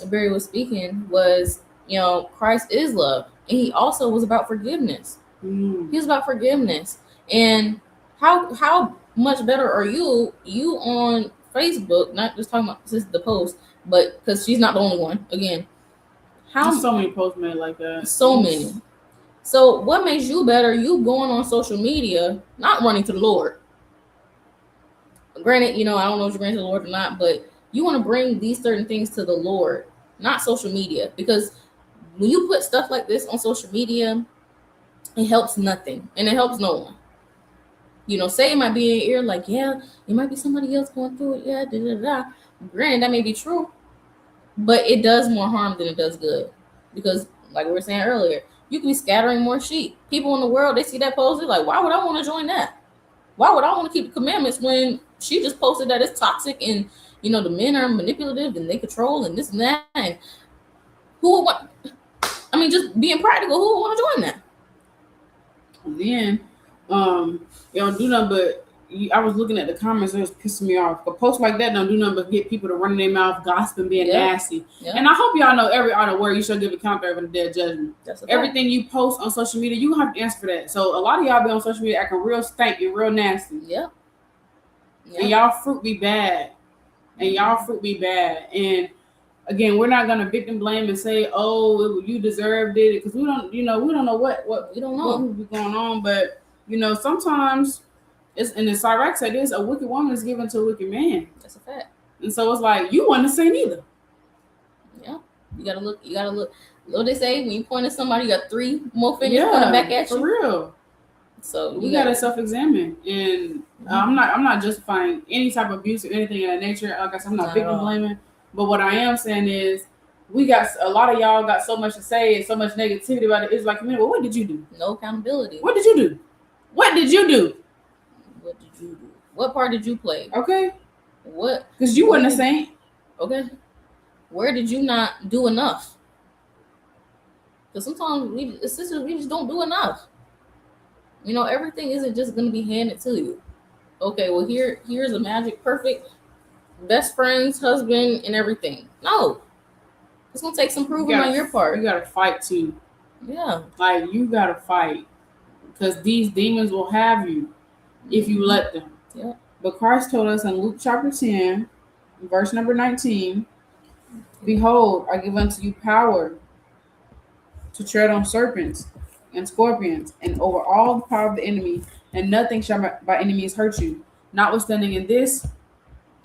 Barry was speaking was, Christ is love, and he also was about forgiveness. He was about forgiveness. And how much better are you on Facebook, not just talking about this the post, but because she's not the only one, again. There's so many posts made like that. So many. So what makes you better? You going on social media, not running to the Lord. Granted, I don't know if you're running to the Lord or not, but you want to bring these certain things to the Lord, not social media. Because when you put stuff like this on social media, it helps nothing. And it helps no one. Say it might be in your ear, like, yeah, it might be somebody else going through it. Yeah, da. Granted, that may be true. But it does more harm than it does good. Because, like we were saying earlier, you can be scattering more sheep. People in the world, they see that post, they're like, why would I want to join that? Why would I want to keep the commandments when she just posted that it's toxic and, the men are manipulative and they control and this and that? And who would want? I mean, just being practical, who would want to join that? And then, you don't do nothing but I was looking at the comments, it was pissing me off. A post like that don't do nothing but get people to run in their mouth, gossiping, being nasty. Yep. And I hope y'all know every other word you shall give account of in the day of judgment. Everything you post on social media, you have to answer for that. So a lot of y'all be on social media acting real stank and real nasty. Yep. And y'all fruit be bad. and y'all fruit be bad. And again, we're not gonna victim blame and say, "Oh, you deserved it," because we don't know what We don't what know. would be going on. But sometimes it's and the Cyrax said this: a wicked woman is given to a wicked man, That's a fact. and so it's like you want to sin either. Yeah. You gotta look. You gotta look. What they say when you point at somebody, you got three more fingers pointing back at for you. real. So We gotta self-examine, and I'm not justifying any type of abuse or anything of that nature. Like I said, I'm not Not at victim all. blaming, but what I am saying is, we got a lot of y'all got so much to say and so much negativity about the Israelite community. Well, what did you do? No accountability. What did you do? What did you do? What did you do? What part did you play? Okay, What? because you Where wasn't a did- saint. Okay. Where did you not do enough? Because sometimes we, as sisters, we just don't do enough. You know, everything isn't just gonna be handed to you. Okay, well here's a magic perfect best friends, husband, and everything. No, it's gonna take some proving on your part. You gotta fight too. Yeah, Like you gotta fight because these demons will have you if you let them. Yeah. But Christ told us in Luke chapter 10, verse number 19, "Behold, I give unto you power to tread on serpents and scorpions, and over all the power of the enemy, and nothing shall by any means hurt you. Notwithstanding in this,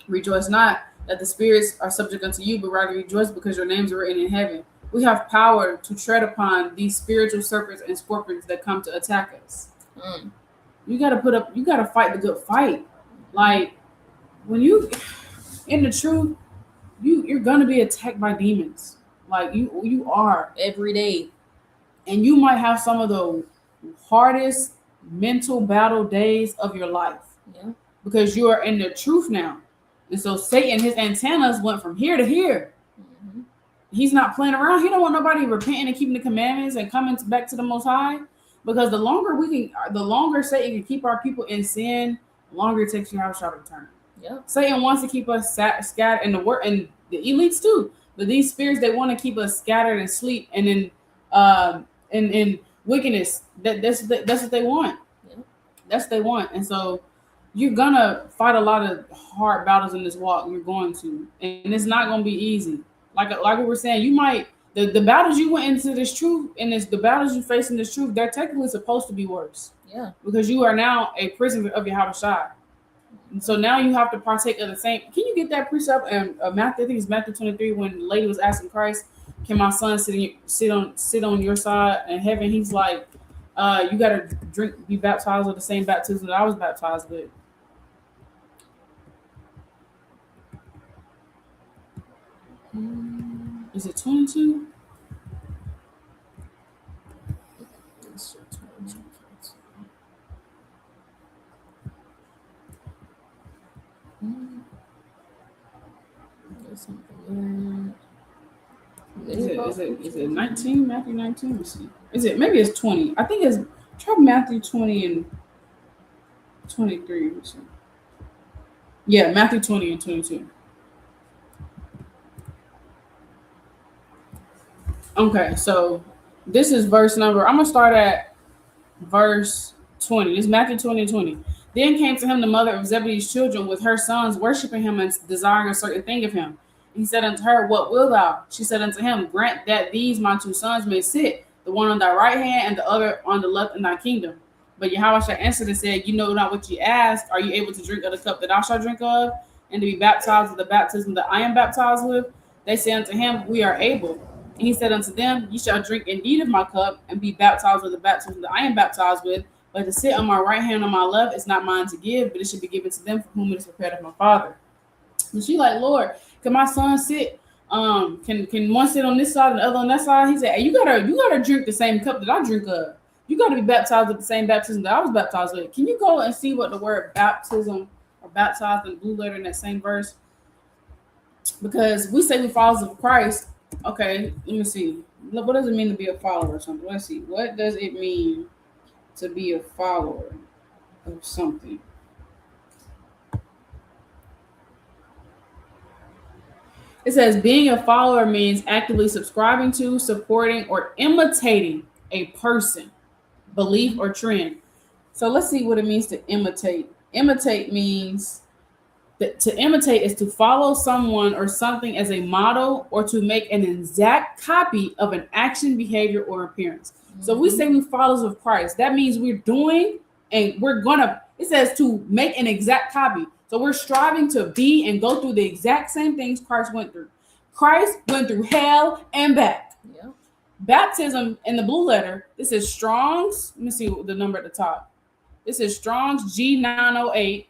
rejoice not that the spirits are subject unto you, but rather rejoice because your names are written in heaven." We have power to tread upon these spiritual serpents and scorpions that come to attack us. Mm. You gotta fight the good fight. Like when you in the truth, you're gonna be attacked by demons. Like you are. Every day. And you might have some of the hardest mental battle days of your life. Yeah. Because you are in the truth now. And so Satan, his antennas went from here to here. Mm-hmm. He's not playing around. He don't want nobody repenting and keeping the commandments and coming back to the Most High. Because the longer Satan can keep our people in sin, the longer it takes you to have a shot of turn. Yeah. Satan wants to keep us scattered, and the elites too. But these spirits, they want to keep us scattered and sleep and in wickedness. That's what they want. Yeah. That's what they want. And so you're gonna fight a lot of hard battles in this walk. You're going to, and it's not gonna be easy. Like we were saying, you might the battles you went into this truth and the battles you face in this truth, they're technically supposed to be worse. Yeah. Because you are now a prisoner of Yahweh Shai. And so now you have to partake of the same. Can you get that precept in Matthew? I think it's Matthew 23 when the lady was asking Christ, "Can my son sit on your side in heaven?" He's like, "You got to be baptized with the same baptism that I was baptized with." Is it 22? Is it 19? Matthew 19? Let me see. Is it maybe it's 20? I think it's try Matthew 20 and 23. Yeah, Matthew 20 and 22. Okay, so this is verse number. I'm gonna start at verse 20. This is Matthew 20 and 20. Then came to him the mother of Zebedee's children with her sons, worshiping him and desiring a certain thing of him. He said unto her, "What wilt thou?" She said unto him, "Grant that these my two sons may sit, the one on thy right hand and the other on the left in thy kingdom." But Yahweh answered and said, "You know not what ye ask. Are you able to drink of the cup that I shall drink of, and to be baptized with the baptism that I am baptized with?" They said unto him, "We are able." And he said unto them, "Ye shall drink indeed of my cup, and be baptized with the baptism that I am baptized with. But to sit on my right hand or my left is not mine to give, but it should be given to them for whom it is prepared of my Father." And she like, "Lord, can my son sit? Can one sit on this side and the other on that side?" He said, "Hey, you gotta drink the same cup that I drink of. You gotta be baptized with the same baptism that I was baptized with." Can you go and see what the word baptism or baptized in the blue letter in that same verse? Because we say we followers of Christ. Okay, let me see. What does it mean to be a follower or something? Let's see. What does it mean to be a follower of something? It says being a follower means actively subscribing to, supporting, or imitating a person, belief, or trend. So let's see what it means to imitate. Imitate means To imitate is to follow someone or something as a model or to make an exact copy of an action, behavior, or appearance. So we say we followers of Christ. That means we're doing and we're gonna, it says to make an exact copy. So we're striving to be and go through the exact same things Christ went through. Christ went through hell and back. Yeah. Baptism in the blue letter, this is Strong's, let me see the number at the top. This is Strong's G908.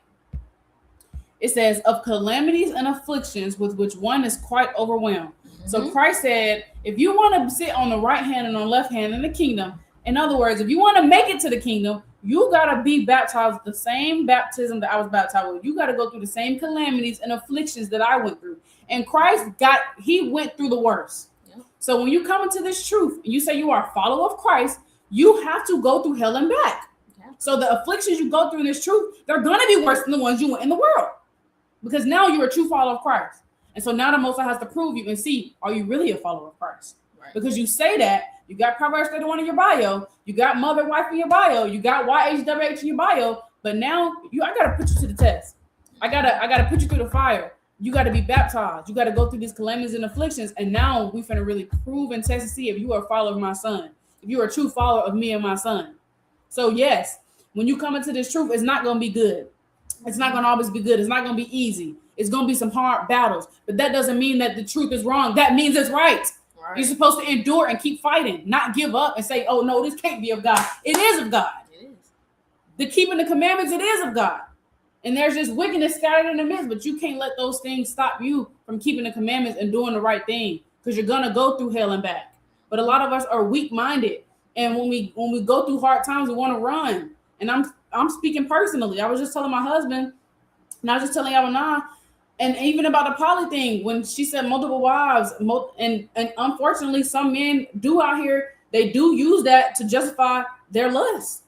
It says, of calamities and afflictions with which one is quite overwhelmed. Mm-hmm. So Christ said, if you want to sit on the right hand and on the left hand in the kingdom, in other words, if you want to make it to the kingdom, you got to be baptized with the same baptism that I was baptized with. You got to go through the same calamities and afflictions that I went through. And Christ he went through the worst. Yeah. So when you come into this truth and you say you are a follower of Christ, you have to go through hell and back. Yeah. So the afflictions you go through in this truth, they're going to be worse than the ones you went in the world. Because now you're a true follower of Christ. And so now the Most High has to prove you and see, are you really a follower of Christ? Right. Because you say that, you got Proverbs 31 in your bio, you got mother, wife in your bio, you got YHWH in your bio, but now I got to put you to the test. I gotta put you through the fire. You got to be baptized. You got to go through these calamities and afflictions. And now we finna really prove and test and see if you are a follower of my son, if you are a true follower of me and my son. So yes, when you come into this truth, it's not going to be good. It's not going to always be good. It's not going to be easy. It's going to be some hard battles. But that doesn't mean that the truth is wrong. That means it's right. You're supposed to endure and keep fighting, not give up and say, oh, no, this can't be of God. It is of God. It is. The keeping the commandments, it is of God. And there's this wickedness scattered in the midst, but you can't let those things stop you from keeping the commandments and doing the right thing because you're going to go through hell and back. But a lot of us are weak-minded. And when we go through hard times, we want to run. And I'm speaking personally. I was just telling my husband, and I was just telling Yawana, and even about the poly thing, when she said multiple wives, and unfortunately, some men do out here, they do use that to justify their lust.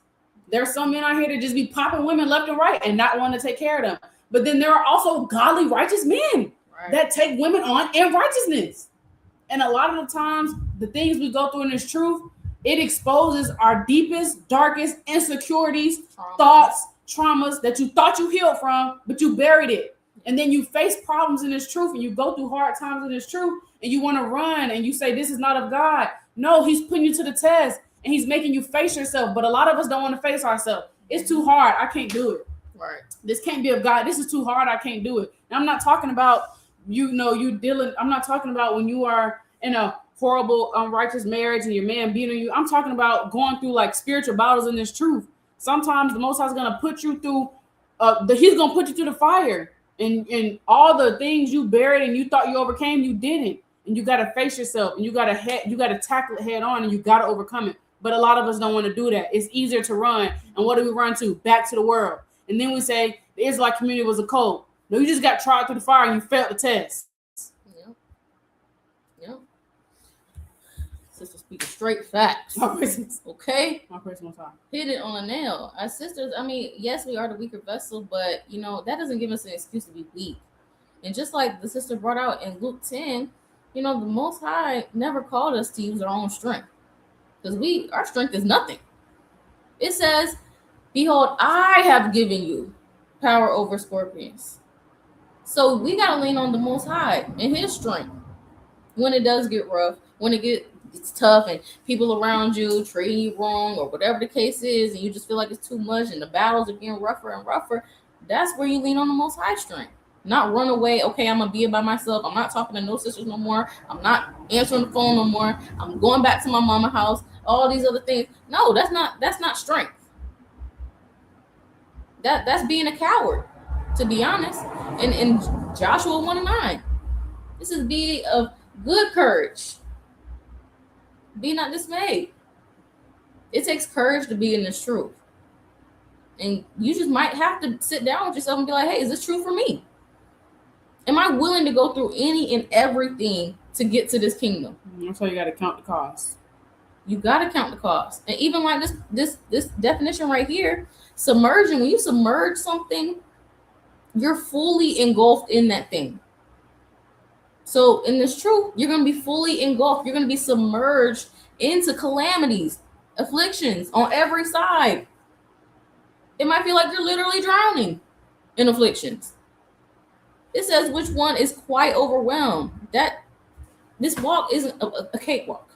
There's some men out here that just be popping women left and right and not want to take care of them. But then there are also godly, righteous men that take women on in righteousness. And a lot of the times, the things we go through in this truth, it exposes our deepest, darkest insecurities, thoughts, traumas that you thought you healed from, but you buried it. And then you face problems in this truth and you go through hard times in this truth and you want to run and you say, this is not of God. No, he's putting you to the test and he's making you face yourself. But a lot of us don't want to face ourselves. It's too hard. I can't do it. Right. This can't be of God. This is too hard. I can't do it. And I'm not talking about, I'm not talking about when you are in a horrible, unrighteous marriage and your man beating you. I'm talking about going through like spiritual battles in this truth. Sometimes the Most High is going to put you through, he's going to put you through the fire. And all the things you buried and you thought you overcame, you didn't. And you got to face yourself and you got to tackle it head on and you got to overcome it. But a lot of us don't want to do that. It's easier to run. And what do we run to? Back to the world. And then we say the Israelite community was a cult. No, you just got tried through the fire and you failed the test. Yep. Yep. Sister speaking straight facts. Okay? My personal time. Hit it on a nail. As sisters, I mean, yes, we are the weaker vessel, but, that doesn't give us an excuse to be weak. And just like the sister brought out in Luke 10, the Most High never called us to use our own strength. Because our strength is nothing. It says, behold, I have given you power over scorpions. So we got to lean on the Most High and his strength. When it does get rough, when it's tough and people around you treating you wrong or whatever the case is, and you just feel like it's too much and the battles are getting rougher and rougher, that's where you lean on the Most High strength. Not run away. Okay, I'm going to be by myself. I'm not talking to no sisters no more. I'm not answering the phone no more. I'm going back to my mama's house. All these other things. No, that's not strength. That's being a coward, to be honest. And in Joshua 1:9, this is be of good courage. Be not dismayed. It takes courage to be in this truth. And you just might have to sit down with yourself and be like, hey, is this true for me? Am I willing to go through any and everything to get to this kingdom? That's why you got to count the cost. You got to count the cost. And even like this definition right here, submerging, when you submerge something, you're fully engulfed in that thing. So in this truth, you're going to be fully engulfed. You're going to be submerged into calamities, afflictions on every side. It might feel like you're literally drowning in afflictions. It says which one is quite overwhelmed. That this walk isn't a cakewalk.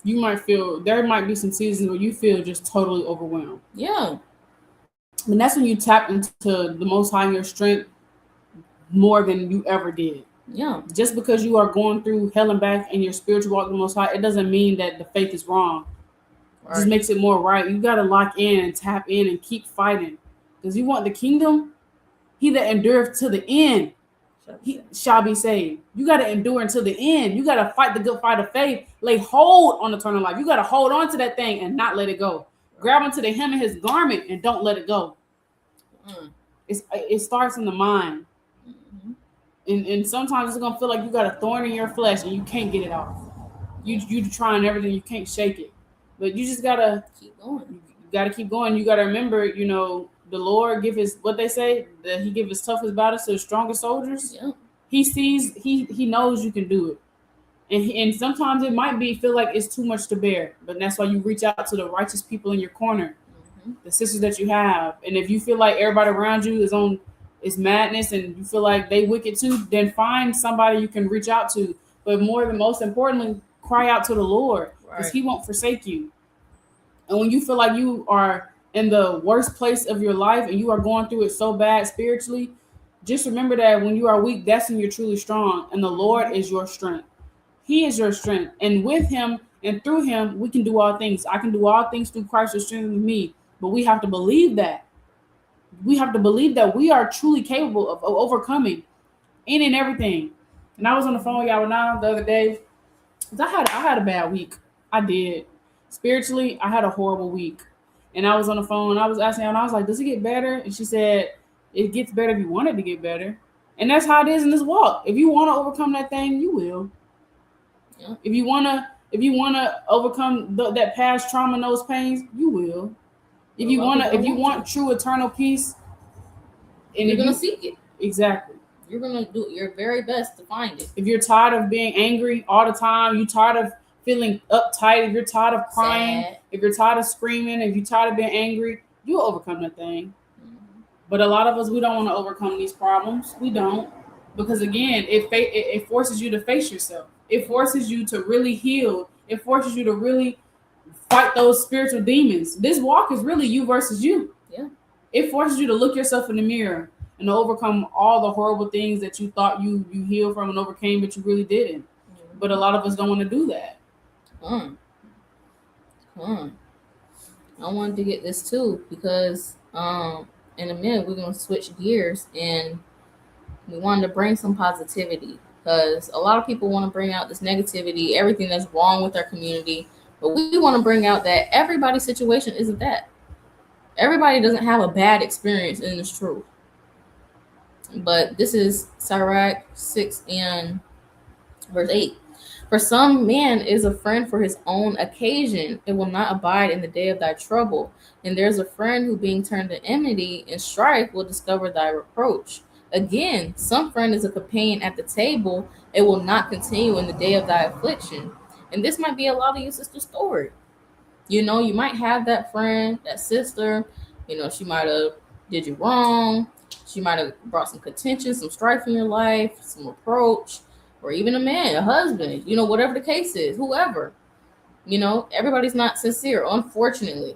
You might feel there might be some seasons where you feel just totally overwhelmed. Yeah, And that's when you tap into the most high in your strength more than you ever did. yeah, Just because you are going through hell and back in your spiritual walk with the most high, it doesn't mean that the faith is wrong. It just right. makes it more right. You gotta lock in and tap in and keep fighting. Because you want the kingdom, he that endureth to the end, he shall be saved. You got to endure until the end. You got to fight the good fight of faith. Lay hold on eternal life. You got to hold on to that thing and not let it go. Grab onto the hem of his garment and don't let it go. It starts in the mind. Mm-hmm. And sometimes it's going to feel like you got a thorn in your flesh and you can't get it off. You trying everything. You can't shake it. But you just got to keep going. You got to keep going. You got to remember, the Lord give his, what they say, that he give his toughest battles to the strongest soldiers. Yeah. He sees, he knows you can do it. And sometimes it might feel like it's too much to bear, but that's why you reach out to the righteous people in your corner, the sisters that you have. And if you feel like everybody around you is madness and you feel like they wicked too, then find somebody you can reach out to. But most importantly, cry out to the Lord, because Right. he won't forsake you. And when you feel like you are in the worst place of your life and you are going through it so bad spiritually, just remember that when you are weak, that's when you're truly strong. And the Lord is your strength. He is your strength. And with him and through him, we can do all things. I can do all things through Christ who strengthens me. But we have to believe that. We have to believe that we are truly capable of overcoming any and everything. And I was on the phone with y'all now the other day. I had a bad week. I did. Spiritually, I had a horrible week. And I was on the phone and I was asking her, and I was like, does it get better? And she said, it gets better if you want it to get better. And that's how it is in this walk. If you want to overcome that thing, you will. Yeah. If you wanna overcome that past trauma and those pains, you will. If you want true eternal peace, and you're gonna seek it. Exactly. You're gonna do your very best to find it. If you're tired of being angry all the time, you're tired of feeling uptight, if you're tired of crying, sad, if you're tired of screaming, if you're tired of being angry, you'll overcome that thing. But a lot of us, we don't want to overcome these problems. We don't, because again, it forces you to face yourself. It forces you to really heal. It forces you to really fight those spiritual demons. This walk is really you versus you. Yeah. It forces you to look yourself in the mirror and to overcome all the horrible things that you thought you healed from and overcame, but you really didn't. But a lot of us don't want to do that. I wanted to get this too, because in a minute we're gonna switch gears, and we wanted to bring some positivity, because a lot of people want to bring out this negativity, everything that's wrong with our community, but we want to bring out that everybody's situation isn't that. Everybody doesn't have a bad experience in this truth. But this is Sirach 6 and verse 8. For some man is a friend for his own occasion, it will not abide in the day of thy trouble. And there's a friend who, being turned to enmity and strife, will discover thy reproach. Again, some friend is a companion at the table, it will not continue in the day of thy affliction. And this might be a lot of your sister's story. You might have that friend, that sister, she might have did you wrong. She might have brought some contention, some strife in your life, some reproach, or even a man, a husband, whatever the case is, whoever. Everybody's not sincere, unfortunately.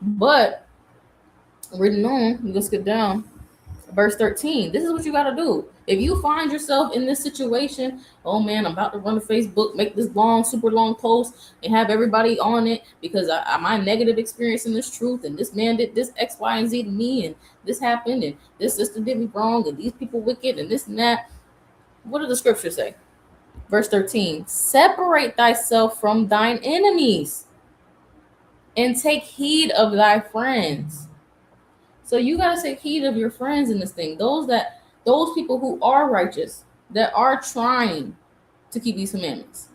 But written on, we're gonna skip down. Verse 13. This is what you gotta do. If you find yourself in this situation, oh man, I'm about to run to Facebook, make this super long post, and have everybody on it because my negative experience in this truth, and this man did this X, Y, and Z to me, and this happened, and this sister did me wrong, and these people wicked, and this and that. What does the scripture say? Verse 13. Separate thyself from thine enemies and take heed of thy friends. So you gotta take heed of your friends in this thing. Those people who are righteous, that are trying to keep these commandments.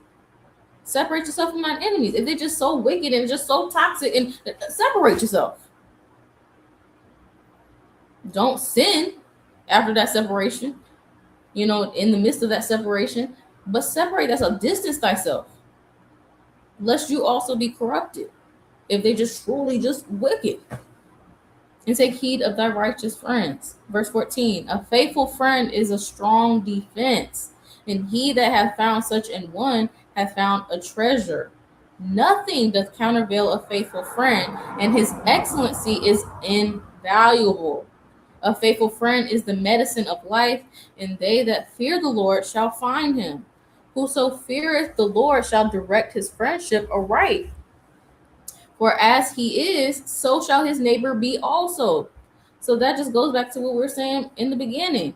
Separate yourself from thine enemies. If they're just so wicked and just so toxic, and separate yourself. Don't sin after that separation, in the midst of that separation, but separate thyself, distance thyself, lest you also be corrupted if they just truly just wicked. and take heed of thy righteous friends. Verse 14, a faithful friend is a strong defense, and he that hath found such an one hath found a treasure. Nothing doth countervail a faithful friend, and his excellency is invaluable. A faithful friend is the medicine of life, and they that fear the Lord shall find him. Whoso feareth the Lord shall direct his friendship aright. For as he is, so shall his neighbor be also. So that just goes back to what we were saying in the beginning.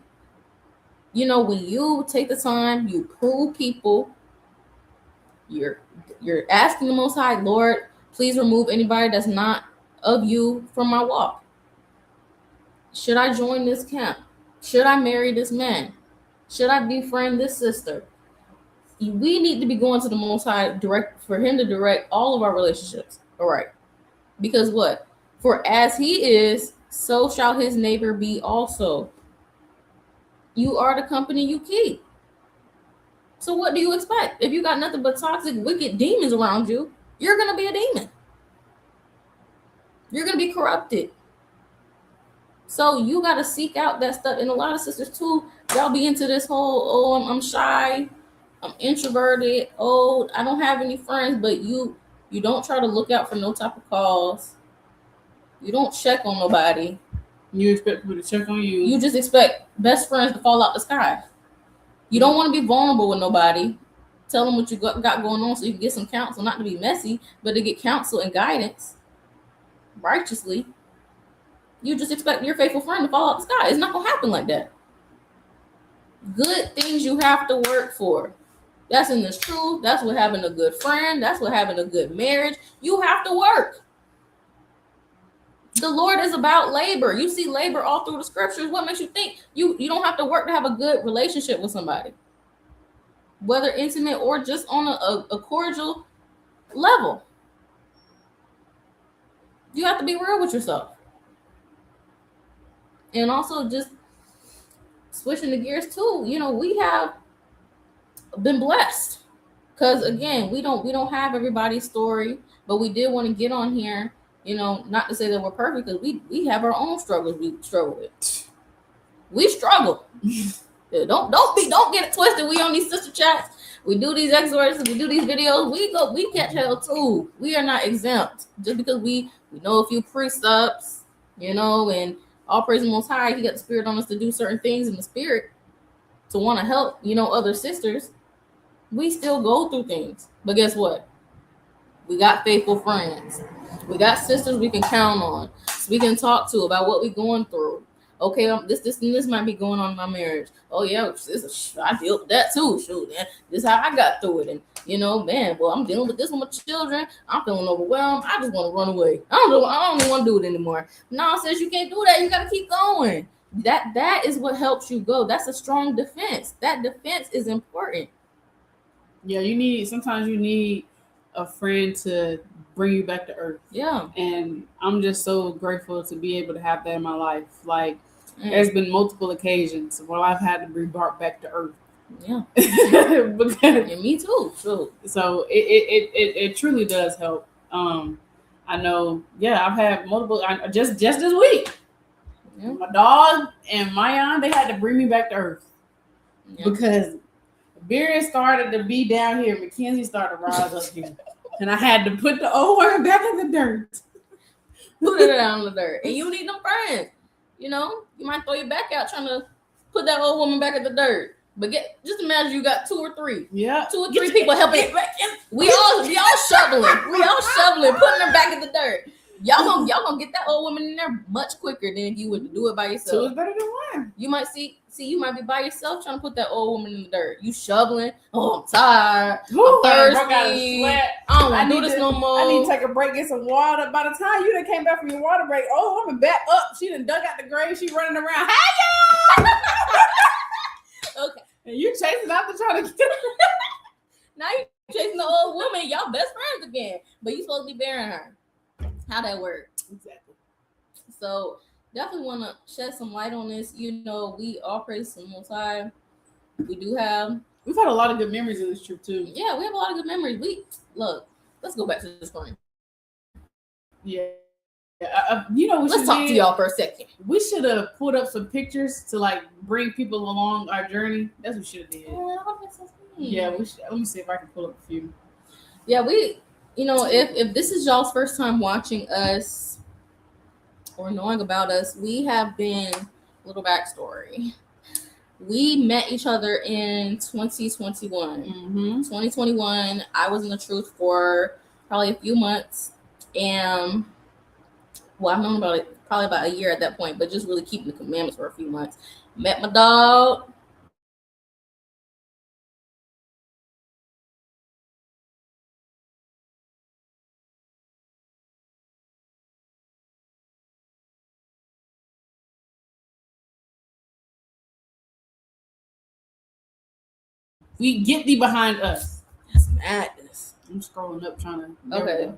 You know, when you take the time, you prove people, you're you're asking the Most High, Lord, please remove anybody that's not of you from my walk. Should I join this camp? Should I marry this man? Should I befriend this sister? We need to be going to the Most High direct for him to direct all of our relationships. All right. Because what? For as he is, so shall his neighbor be also. You are the company you keep. So what do you expect? If you got nothing but toxic, wicked demons around you, you're gonna be a demon. You're gonna be corrupted. So you gotta seek out that stuff. And a lot of sisters too, y'all be into this whole, oh, I'm shy, I'm introverted, oh, I don't have any friends, but you don't try to look out for no type of calls. You don't check on nobody. You expect people to check on you. You just expect best friends to fall out the sky. You don't want to be vulnerable with nobody. Tell them what you got going on so you can get some counsel, not to be messy, but to get counsel and guidance righteously. You just expect your faithful friend to fall out the sky. It's not going to happen like that. Good things you have to work for. That's in this truth. That's what having a good friend. That's what having a good marriage. You have to work. The Lord is about labor. You see labor all through the scriptures. What makes you think you don't have to work to have a good relationship with somebody? Whether intimate or just on a cordial level. You have to be real with yourself. And also just switching the gears too, you know, we have been blessed. Because again, we don't have everybody's story, but we did want to get on here, you know, not to say that we're perfect, because we have our own struggles we struggle with. We struggle. Don't get it twisted. We on these sister chats. We do these exhortations. We do these videos. We catch hell too. We are not exempt. Just because we know a few precepts, you know, and all praise the Most High, He got the Spirit on us to do certain things in the Spirit to want to help, you know, other sisters. We still go through things. But guess what? We got faithful friends. We got sisters we can count on. We can talk to about what we're going through. Okay, this might be going on in my marriage. Oh yeah, I deal with that too. Shoot, man, this is how I got through it. And you know, man, well, I'm dealing with this with my children. I'm feeling overwhelmed. I just want to run away. I don't want to do it anymore. No, sis, you can't do that. You got to keep going. That is what helps you go. That's a strong defense. That defense is important. Yeah, sometimes you need a friend to bring you back to earth. Yeah. And I'm just so grateful to be able to have that in my life. Like, there's been multiple occasions where I've had to be brought back to earth. Yeah. Because, and me too. So it truly does help. I know. Yeah, I've had multiple. Just this week, my dog and Mayan, they had to bring me back to earth because Beard started to be down here. Mackenzie started to rise up here. And I had to put the old one back in the dirt. Put it down in the dirt. And you need them friends. You know, you might throw your back out trying to put that old woman back in the dirt. But just imagine you got 2 or 3. Yeah. 2 or 3 people helping. We all shoveling. We all shoveling, putting her back in the dirt. Y'all gonna get that old woman in there much quicker than if you would do it by yourself. 2 is better than 1. You might see you might be by yourself trying to put that old woman in the dirt. You shoveling. Oh, I'm tired. I'm thirsty. I don't want to do this no more. I need to take a break, get some water. By the time you done came back from your water break, oh, I'm back up. She done dug out the grave. She running around. Hey, y'all! Okay. And you chasing after trying to get her. Now you chasing the old woman. Y'all best friends again. But you supposed to be burying her. How that work? Exactly. So definitely want to shed some light on this. You know, we all praise the Most High. We've had a lot of good memories in this trip too. Yeah, we have a lot of good memories. Let's go back to the spring. Yeah. You know, let's talk to y'all for a second. We should have put up some pictures to like bring people along our journey. That's what we should have did. Yeah, we should. Let me see if I can pull up a few. Yeah, we, you know, if this is y'all's first time watching us or knowing about us, we have been, little backstory. We met each other in 2021. 2021, I was in the truth for probably a few months. And, well, I've known about it probably about a year at that point, but just really keeping the commandments for a few months. Met my dog. We get thee behind us. That's madness. I'm scrolling up trying to. Okay.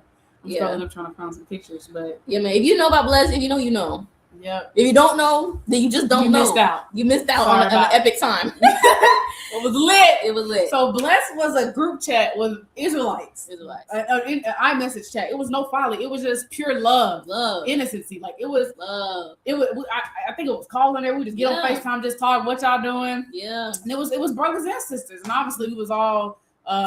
I'm scrolling up trying to find some pictures, but yeah, man. If you know about Bless, if you know, you know. Yep. If you don't know, then you just don't know. Missed out. You missed out on an epic time. It was lit. It was lit. So Bless was a group chat with Israelites. An iMessage chat. It was no folly. It was just pure love, innocency. Like it was love. It was. I think it was calling there. We just get on FaceTime, just talk. What y'all doing? Yeah. And it was brothers and sisters, and obviously we was all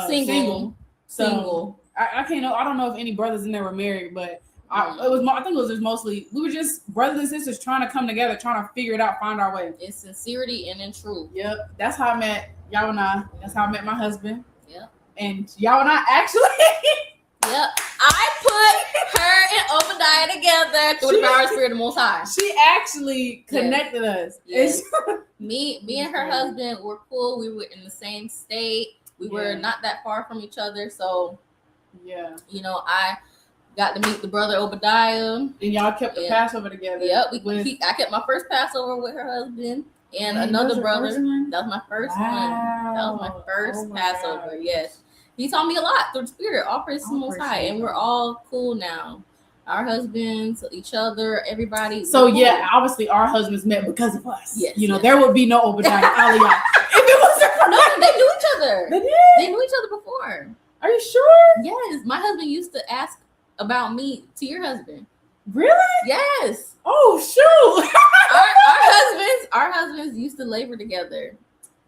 single. So I can't know. I don't know if any brothers in there were married, but. I think it was just mostly we were just brothers and sisters trying to come together, trying to figure it out, find our way in sincerity and in truth. Yep, that's how I met y'all and I. That's how I met my husband. Yep, and y'all and I actually. Yep, I put her and Obadiah together through the power of Spirit of the Most High. She actually connected us. Yes. me and her husband were cool. We were in the same state. We were not that far from each other, so yeah, you know I got to meet the brother Obadiah. And y'all kept the Passover together. Yep. I kept my first Passover with her husband and another brother. That was my first one. That was my first Passover. God. Yes. He taught me a lot through the Spirit. All praise to the Most High. And we're all cool now. Our husbands, each other, everybody. So yeah, obviously our husbands met because of us. Yes. You know, there would be no Obadiah Aliyah if it wasn't for no, they knew each other. They did? They knew each other before. Are you sure? Yes. My husband used to ask about me to your husband. Really? Yes. Oh shoot! our husbands used to labor together.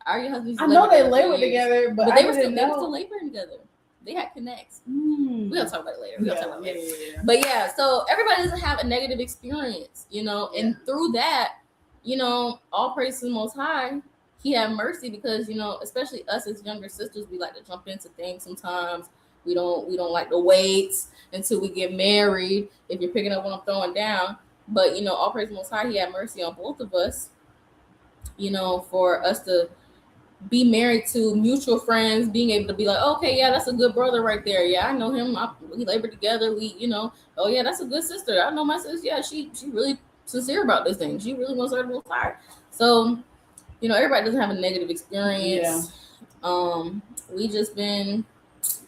Our husbands. I know they labored together, but they were still laboring together. They had connects. We'll talk about it later. Yeah. But yeah, so everybody doesn't have a negative experience, you know, and through that, you know, all praise to the Most High. He had mercy because, you know, especially us as younger sisters, we like to jump into things sometimes. We don't like to wait until we get married. If you're picking up what I'm throwing down, but you know, all praise the Most High, He had mercy on both of us. You know, for us to be married to mutual friends, being able to be like, okay, yeah, that's a good brother right there. Yeah, I know him. We labored together. We, you know, oh yeah, that's a good sister. I know my sister. Yeah, she really sincere about this thing. She really wants her to move forward. So, you know, everybody doesn't have a negative experience. Yeah. We just been.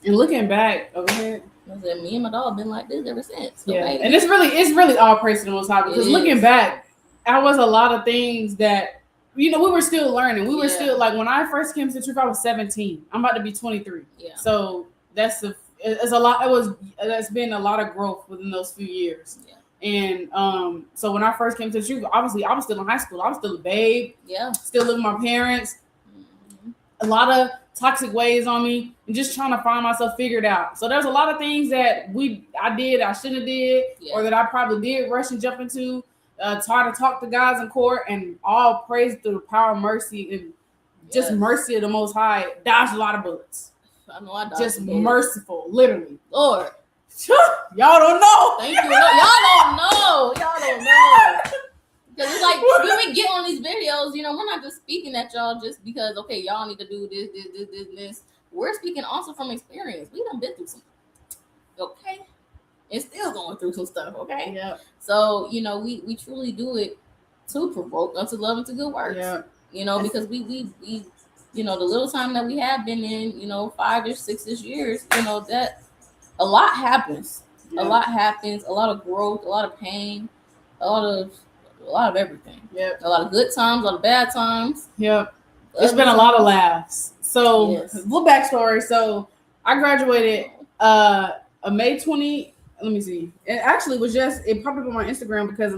And looking back, me and my dog been like this ever since. So and it's really all praise to the Most High because looking back, I was a lot of things that, you know, we were still learning. We were still like when I first came to the truth, I was 17. I'm about to be 23. Yeah. So it's a lot. That's been a lot of growth within those few years. Yeah. And so when I first came to the truth, obviously I was still in high school. I was still a babe. Yeah. Still living with my parents. Mm-hmm. A lot of toxic ways on me and just trying to find myself figured out. So there's a lot of things that I shouldn't have did, or that I probably did rush and jump into, try to talk to guys in court, and all praise through the power of mercy and just mercy of the Most High. Dodged a lot of bullets. I know I dodged just merciful, literally. Lord. Y'all don't know. Thank you. Y'all don't know. Because it's like when we get on these videos, you know, we're not just speaking at y'all just because, okay, y'all need to do this. We're speaking also from experience. We done been through some, okay? And still going through some stuff, okay? Yeah. So, you know, we truly do it to provoke unto love and to good works. Yeah. You know, because we you know, the little time that we have been in, you know, 5-ish, 6-ish years, you know, that a lot happens. Yeah. A lot happens, a lot of growth, a lot of pain, a lot of everything. Yep. A lot of good times, a lot of bad times. Yep. It's been a lot of laughs. So, little backstory. So, I graduated May 20, let me see. It actually was just it popped up on my Instagram because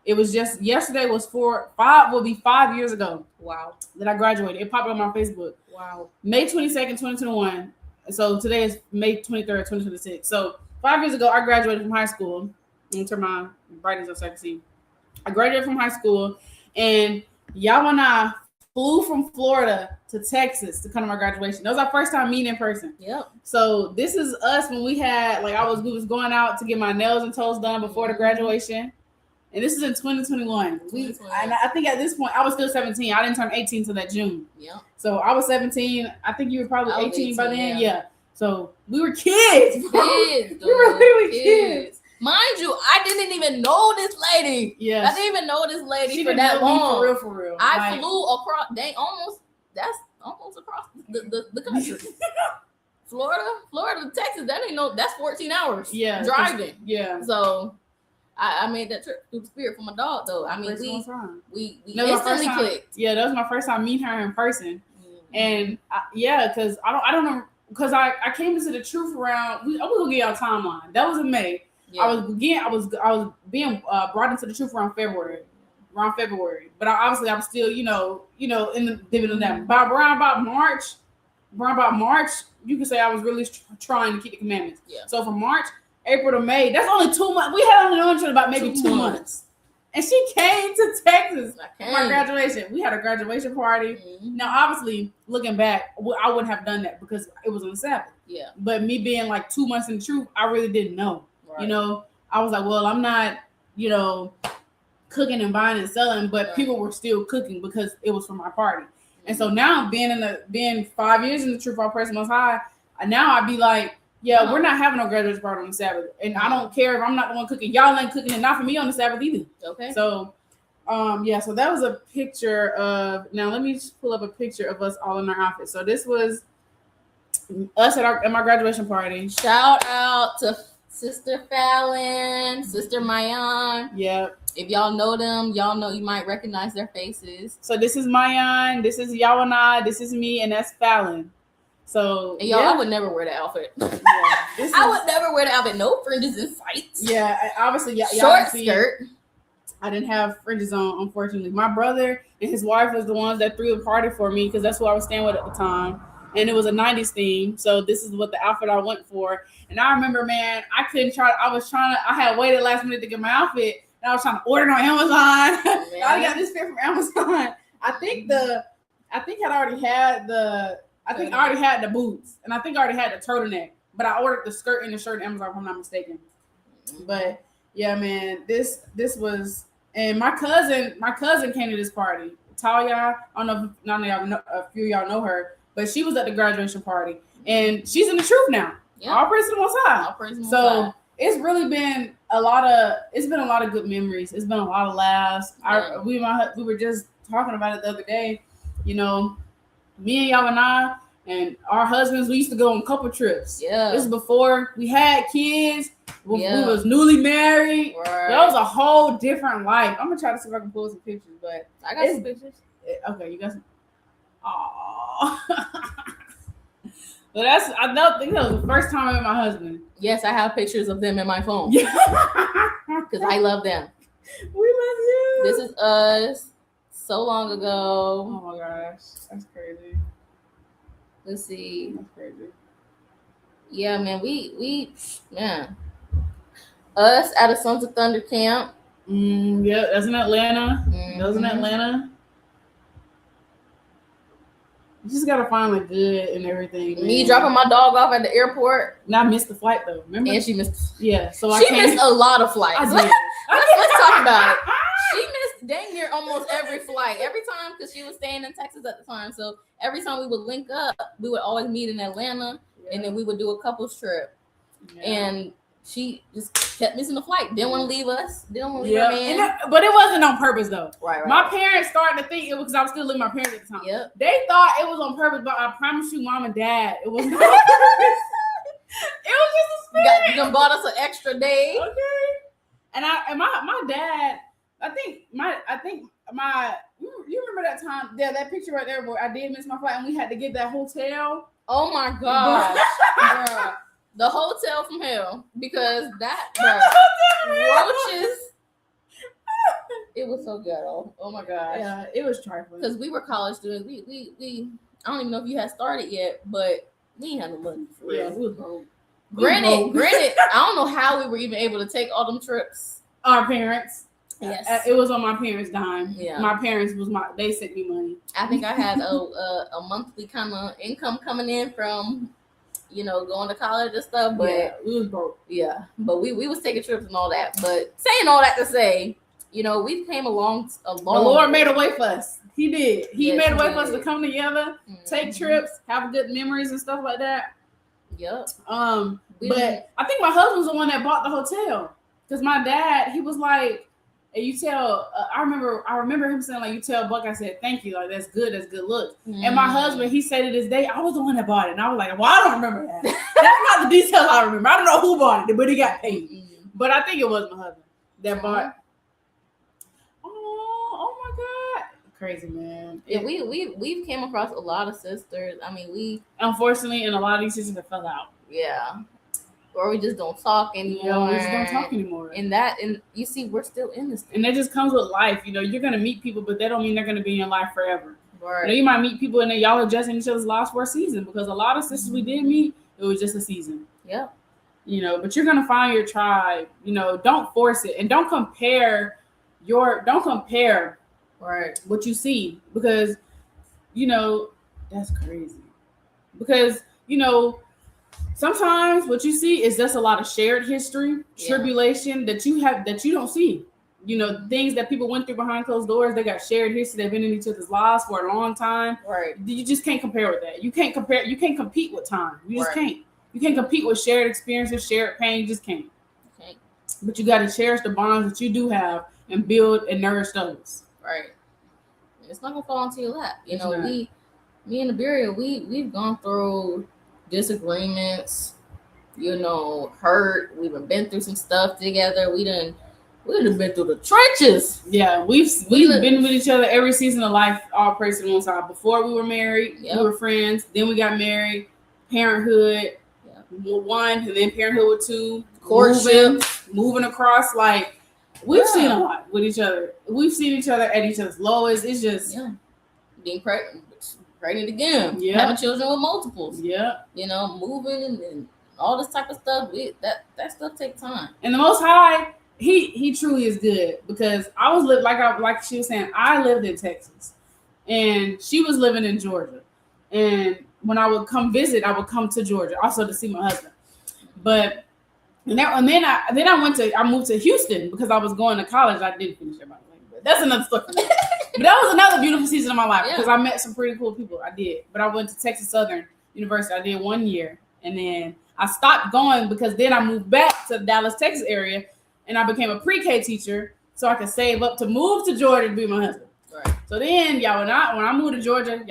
it was just yesterday was 5 years ago. Wow. That I graduated. It popped up on my Facebook. Wow. May 22nd, 2021. So today is May 23rd, 2026. So 5 years ago, I graduated from high school. And turn my brightness up so I can see. I graduated from high school, and y'all and I flew from Florida to Texas to come to my graduation. That was our first time meeting in person. Yep. So this is us when we had we was going out to get my nails and toes done before the graduation. And this is in 2021. And I think at this point I was still 17. I didn't turn 18 until that June. Yeah. So I was 17. I think you were probably 18 by then. Yeah. So we were kids. Kids. We were literally kids. Mind you, I didn't even know this lady. Yeah. I didn't even know this lady she for that long. For real. I flew across. That's almost across the country. Florida to Texas. That's 14 hours. Yeah. Driving. Yeah. So I made that trip through the spirit for my dog though. I mean, we instantly clicked. Yeah, that was my first time meeting her in person. Mm-hmm. And because I don't know, because I came into the truth around. I was gonna give y'all a timeline. That was in May. Yeah. I was being brought into the truth around February. But I was still in the dividend that. Around about March, you could say I was really trying to keep the commandments. Yeah. So from March, April to May, that's only 2 months. We had only known each other about maybe 2 months. And she came to Texas for my graduation. We had a graduation party. Mm-hmm. Now, obviously, looking back, I wouldn't have done that because it was on the Sabbath. Yeah. But me being 2 months in the truth, I really didn't know. Right. I was like, well, I'm not, cooking and buying and selling, but people were still cooking because it was for my party. Mm-hmm. And so now being 5 years in the truth, our praise Most High, now I'd be like, yeah, we're not having no graduation party on the Sabbath. And I don't care if I'm not the one cooking. Y'all ain't cooking, and not for me on the Sabbath either. Okay. So, so that was a picture of, now let me just pull up a picture of us all in our outfits. So this was us at my graduation party. Shout out to Sister Fallon, Sister Mayan. Yep. If y'all know them, y'all know you might recognize their faces. So this is Mayan, this is Yawana, this is me, and that's Fallon. So and y'all, I would never wear the outfit. Yeah, I would never wear the outfit. No fringes in sight. Yeah, obviously, short skirt. I didn't have fringes on, unfortunately. My brother and his wife was the ones that threw the party for me because that's who I was staying with at the time. And it was a 90s theme. So this is what the outfit I went for. And I remember, man, I had waited last minute to get my outfit. And I was trying to order it on Amazon. I got this fit from Amazon. I think I already had the boots. And I think I already had the turtleneck. But I ordered the skirt and the shirt on Amazon, if I'm not mistaken. But yeah, man, this was, and my cousin came to this party. Talia, I don't know if none of y'all know, a few of y'all know her, but she was at the graduation party, and she's in the truth now. Yeah. All praise to the Most High. So it's really been a lot of good memories. It's been a lot of laughs. Yeah. We were just talking about it the other day. Me and y'all and I and our husbands, we used to go on couple trips. Yeah, this is before we had kids. We was newly married. Right. That was a whole different life. I'm gonna try to see if I can pull some pictures, but I got some pictures. Okay, you got some. Oh, but I think that was the first time I met my husband. Yes, I have pictures of them in my phone. Yeah, because I love them. We love you. This is us so long ago. Oh my gosh, that's crazy. Let's see. That's crazy. Yeah, man, we us at a Sons of Thunder camp. Yeah, that's in Atlanta. Mm-hmm. That was in Atlanta. You just gotta find good and everything. Me dropping my dog off at the airport. And I missed the flight though. Remember? And she missed. Yeah, so she missed a lot of flights. Let's talk about it. She missed dang near almost every flight every time because she was staying in Texas at the time. So every time we would link up, we would always meet in Atlanta, and then we would do a couples trip. Yeah. And she just kept missing the flight. Didn't want to leave us. Didn't want to leave her man. But it wasn't on purpose though. Right. My parents started to think it was because I was still living with my parents at the time. Yep. They thought it was on purpose, but I promise you, Mom and Dad, it was not on purpose. It was just a spirit. You bought us an extra day. Okay. And my dad, I think my you remember that time? Yeah, that picture right there where I did miss my flight and we had to get that hotel. Oh my gosh. The hotel from hell, because that roaches. It was so ghetto. Oh my gosh. Yeah, it was trifling. Because we were college students. We I don't even know if you had started yet, but we ain't had no money for real. Yeah, we was broke. Granted, I don't know how we were even able to take all them trips. Our parents. Yes. It was on my parents' dime. Yeah. My parents they sent me money. I think I had a monthly kind of income coming in from, going to college and stuff. But yeah, we was broke. Yeah, but we was taking trips and all that. But saying all that to say, we came along. The Lord made a way for us. He did. He made a way for us to come together, take trips, have good memories and stuff like that. Yep. But I think my husband's the one that bought the hotel, because my dad, he was like, and you tell, I remember him saying, like, you tell Buck, I said, thank you, like, that's good look. And my husband, he said to this day, I was the one that bought it. And I was like, well, I don't remember that. That's not the details I remember. I don't know who bought it, but he got paid. But I think it was my husband that bought. Oh my God. Crazy, man. Yeah, we've came across a lot of sisters. I mean, we unfortunately, and a lot of these sisters have fell out. Yeah. Or we just don't talk anymore. Yeah, we just don't talk anymore. And you see, we're still in this thing. And that just comes with life. You're gonna meet people, but that don't mean they're gonna be in your life forever. Right. You might meet people and then y'all are just in each other's lives for a season, because a lot of sisters we did meet, it was just a season. Yeah. But you're gonna find your tribe. Don't force it, and don't compare right what you see, because that's crazy. Because sometimes what you see is just a lot of shared history, tribulation that you don't see. Things that people went through behind closed doors. They got shared history. They've been in each other's lives for a long time. Right. You just can't compare with that. You can't compare. You can't compete with time. You just can't. You can't compete with shared experiences, shared pain. You just can't. Okay. But you got to cherish the bonds that you do have and build and nourish those. Right. It's not gonna fall into your lap. Me and Iberia, we've gone through disagreements, hurt. We've been through some stuff together. We done been through the trenches. Yeah, we've been with each other every season of life. All praise to the Most High. Before we were married, we were friends. Then we got married. Parenthood, one, and then parenthood with two. Courtship, moving across. Like, we've seen a lot with each other. We've seen each other at each other's lowest. It's just being pregnant again. Yeah, having children with multiples. Yeah, moving and all this type of stuff. That stuff takes time. And the Most High, He truly is good, because I was like she was saying, I lived in Texas, and she was living in Georgia, and when I would come visit, I would come to Georgia also to see my husband. But then I moved to Houston because I was going to college. I didn't finish it, by the way, but that's another story. But that was another beautiful season of my life, because I met some pretty cool people. I did, but I went to Texas Southern University. I did 1 year, and then I stopped going because then I moved back to the Dallas, Texas area, and I became a pre-K teacher so I could save up to move to Georgia to be my husband. Right. So then, when I moved to Georgia,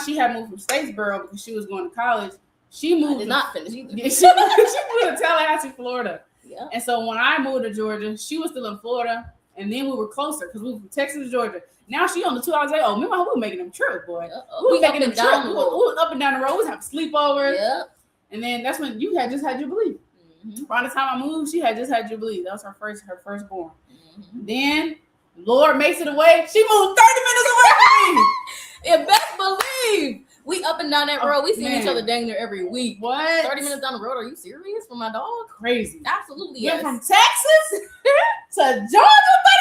she had moved from Statesboro because she was going to college. She moved. I did not finish either. She moved to Tallahassee, Florida. Yeah. And so when I moved to Georgia, she was still in Florida, and then we were closer because we were from Texas to Georgia. Now she on the 2 hours. Oh, me and my husband, we were making them trips, boy. We were making them trips. We were up and down the road. We was having sleepovers. Yeah. And then that's when you had just had Jubilee. Mm-hmm. By the time I moved, she had just had Jubilee. That was her firstborn. Mm-hmm. Then Lord makes it away. She moved 30 minutes away from me. And best believe we up and down that road. We see each other dang near every week. What? 30 minutes down the road? Are you serious? For my dog? Crazy. Absolutely. Went yes. from Texas to Georgia, 30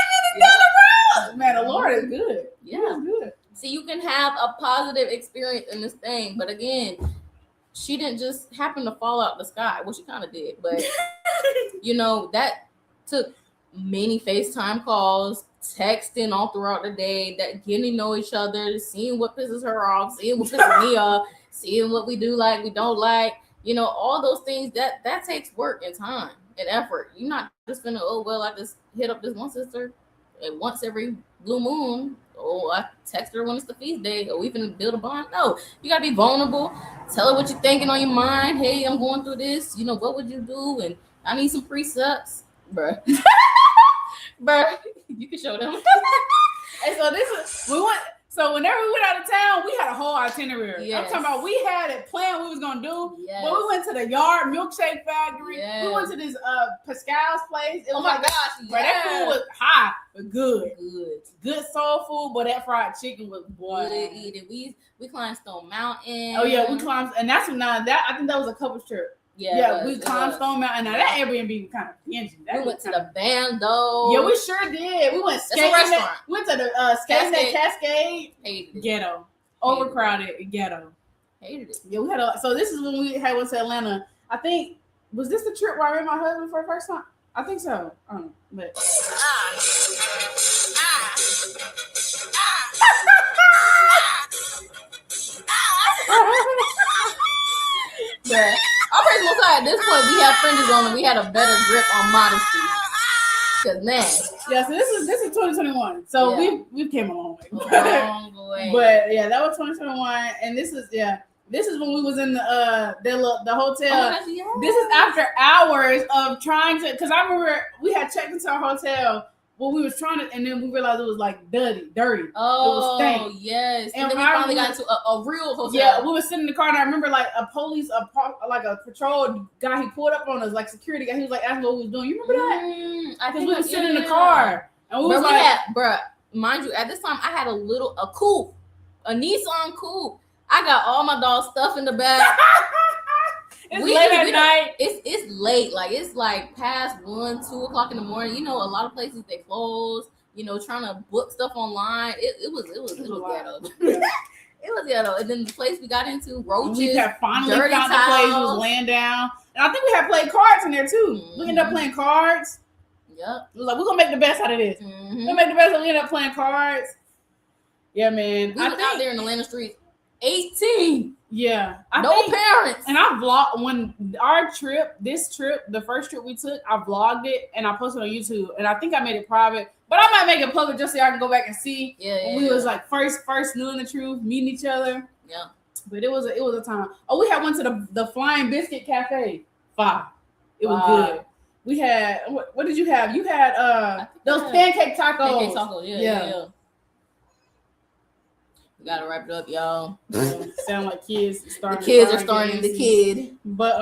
minutes down the road. Man, the Lord is good. Yeah, He is good. See, you can have a positive experience in this thing, but again, she didn't just happen to fall out the sky. Well, she kind of did, but that took many FaceTime calls, texting all throughout the day, that getting to know each other, seeing what pisses her off, seeing what pisses me off, seeing what we do like, we don't like, all those things that takes work and time and effort. You're not just gonna, I just hit up this one sister and once every blue moon. I text her when it's the feast day, or we can build a bond. No, you gotta be vulnerable. Tell her what you're thinking on your mind. Hey, I'm going through this. What would you do? And I need some precepts, bruh. Bruh, you can show them. And so this is, we want So whenever we went out of town, we had a whole itinerary. Yes. I'm talking about we had it planned what we was gonna do. Yes. But we went to the yard milkshake factory. Yes. We went to this Pascal's place. It was my gosh, but that food was hot but good. Good soul food, but that fried chicken was good eating. We climbed Stone Mountain. Oh yeah, we climbed, and that's when I think that was a couple trip. Yeah, we climbed Stone Mountain. Now that Airbnb was kind of dingy. We went to the Bando. Yeah, we sure did. We went skating. We went to the skating at Cascade. Hated it. Ghetto. Overcrowded. Ghetto. Hated it. Yeah, we had so this is when we went to Atlanta. I think, was this the trip where I met my husband for the first time? I think so. I don't know. But But our personal side, at this point, we had fringes on and we had a better grip on modesty. Cause man, yeah. So this is 2021. So we came a long way. Long way. But yeah, that was 2021, and this is when we was in the hotel. Oh, yes. This is after hours of trying to, because I remember we had checked into our hotel. Well, we was trying to, and then we realized it was like dirty. Oh, it was stank. yes. And then we finally got into a real hotel. Yeah, we were sitting in the car, and I remember like a patrol guy, he pulled up on us, like security guy. He was like asking what we was doing. You remember that? I think we were sitting in the car, and we was mind you, at this time I had a coupe, a Nissan coupe. I got all my dog stuff in the back. It's late at night. It's late. Like it's like past 1, 2 o'clock in the morning. You know, a lot of places they close. You know, trying to book stuff online. It was ghetto. It was ghetto. And then the place we got into, roaches. We had finally found the place. We was laying down, and I think we had played cards in there too. Mm-hmm. We ended up playing cards. Yep. We was like, we're gonna make the best out of this. Mm-hmm. We'll make the best. We ended up playing cards. Yeah, man. We was out there in the Atlanta streets. 18. Yeah. No parents. And I vlogged when the first trip we took, I vlogged it and I posted it on YouTube. And I think I made it private, but I might make it public just so y'all can go back and see. Yeah. We was like first knowing the truth, meeting each other. Yeah. But it was a time. Oh, we had went to the Flying Biscuit Cafe. Fire. It was good. We had what did you have? You had those pancake tacos. Pancake tacos, yeah. We gotta wrap it up, y'all. Sound like kids. The kids are starting the kid. But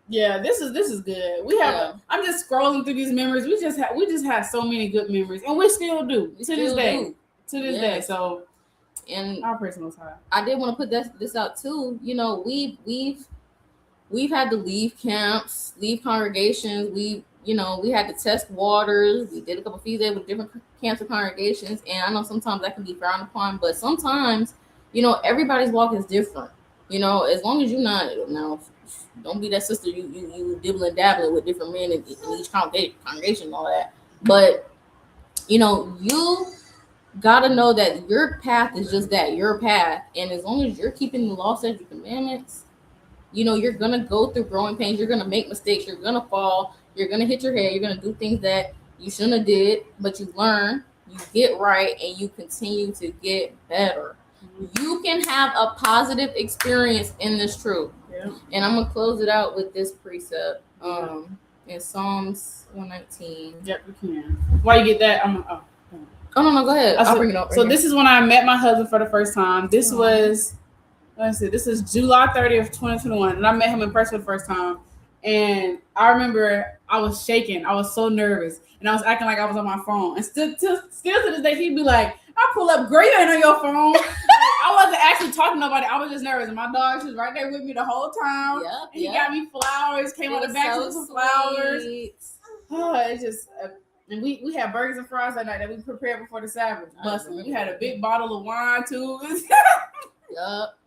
yeah, this is good. We have. I'm just scrolling through these memories. We just had so many good memories, and we still do to this day. To this day. So, and our personal time. I did want to put this out too. You know, we've had to leave camps, leave congregations. We had to test waters. We did a couple feeds with different camps and congregations. And I know sometimes that can be frowned upon, but sometimes, everybody's walk is different. As long as you're not, don't be that sister, you dibbling dabbling with different men in each congregation and all that. But, you got to know that your path is just that, your path. And as long as you're keeping the law, statutes, commandments, you're going to go through growing pains. You're going to make mistakes. You're going to fall. You're going to hit your head. You're going to do things that you shouldn't have did, but you learn, you get right, and you continue to get better. Mm-hmm. You can have a positive experience in this truth. Yeah. And I'm going to close it out with this precept in Psalms 119. Yep, you can. While you get that, Oh, no, go ahead. I'll bring it up. So this is when I met my husband for the first time. This was, this is July 30th, 2021, and I met him in person for the first time. And I remember I was shaking. I was so nervous. And I was acting like I was on my phone. And still to this day, he'd be like, I pull up, girl, you ain't on your phone. I wasn't actually talking to nobody. I was just nervous. And my dog, she was right there with me the whole time. Yep, and he got me flowers, came on the back with some flowers. Oh, it's just... and we had burgers and fries that night that we prepared before the Sabbath. We had a big bottle of wine, too. Yup.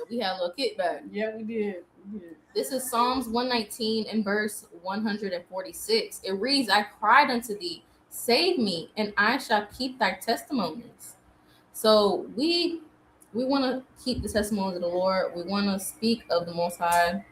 We had a little kickback. Yeah, we did. This is Psalms 119 and verse 146. It reads, I cried unto thee, save me, and I shall keep thy testimonies. So we want to keep the testimonies of the Lord. We want to speak of the Most High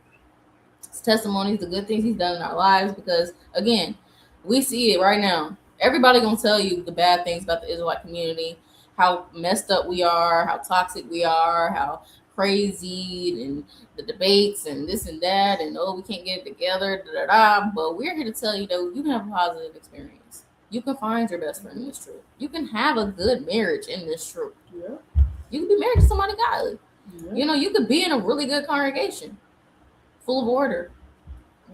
testimonies, the good things he's done in our lives, because, again, we see it right now. Everybody going to tell you the bad things about the Israelite community, how messed up we are, how toxic we are, how crazy, and the debates and this and that, and we can't get it together, but we're here to tell you that you can have a positive experience. You can find your best friend in this truth. You can have a good marriage in this truth. Yeah. You could be married to somebody godly. Yeah. You know, you could be in a really good congregation, full of order.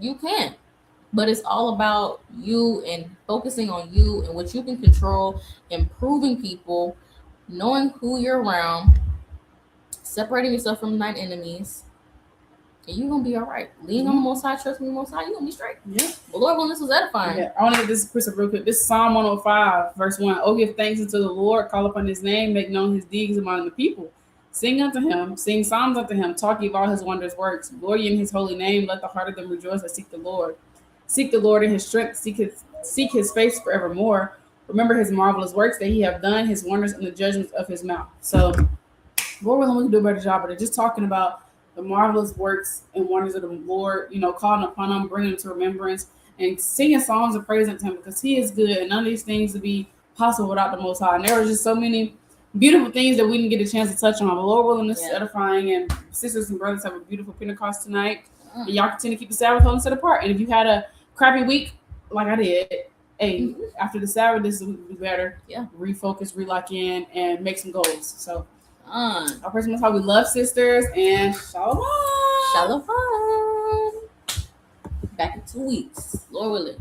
You can. But it's all about you and focusing on you and what you can control, improving people, knowing who you're around, separating yourself from nine enemies, and you're gonna be all right. Lean on the Most High, trust in the Most High, you're gonna be straight. Yeah. But Lord willing, this was edifying. Yeah. I want to get this precept real quick. This is Psalm 105, verse 1. Oh, give thanks unto the Lord, call upon his name, make known his deeds among the people. Sing unto him, sing psalms unto him, talk ye of all his wondrous works. Glory in his holy name, let the heart of them rejoice that seek the Lord. Seek the Lord in his strength, seek his face forevermore. Remember his marvelous works that he have done, his wonders and the judgments of his mouth. So Lord willing, we can do a better job, but just talking about the marvelous works and wonders of the Lord, you know, calling upon him, bringing him to remembrance, and singing songs of praise unto him because he is good, and none of these things would be possible without the Most High. And there were just so many beautiful things that we didn't get a chance to touch on. But Lord willing, this is edifying, and sisters and brothers have a beautiful Pentecost tonight. And y'all continue to keep the Sabbath holy and set apart. And if you had a crappy week like I did, hey, after the Sabbath, this week will be better. Yeah. Refocus, relock in, and make some goals. So our person is how we love sisters, and shalom. Shalom. Back in 2 weeks, Lord willing.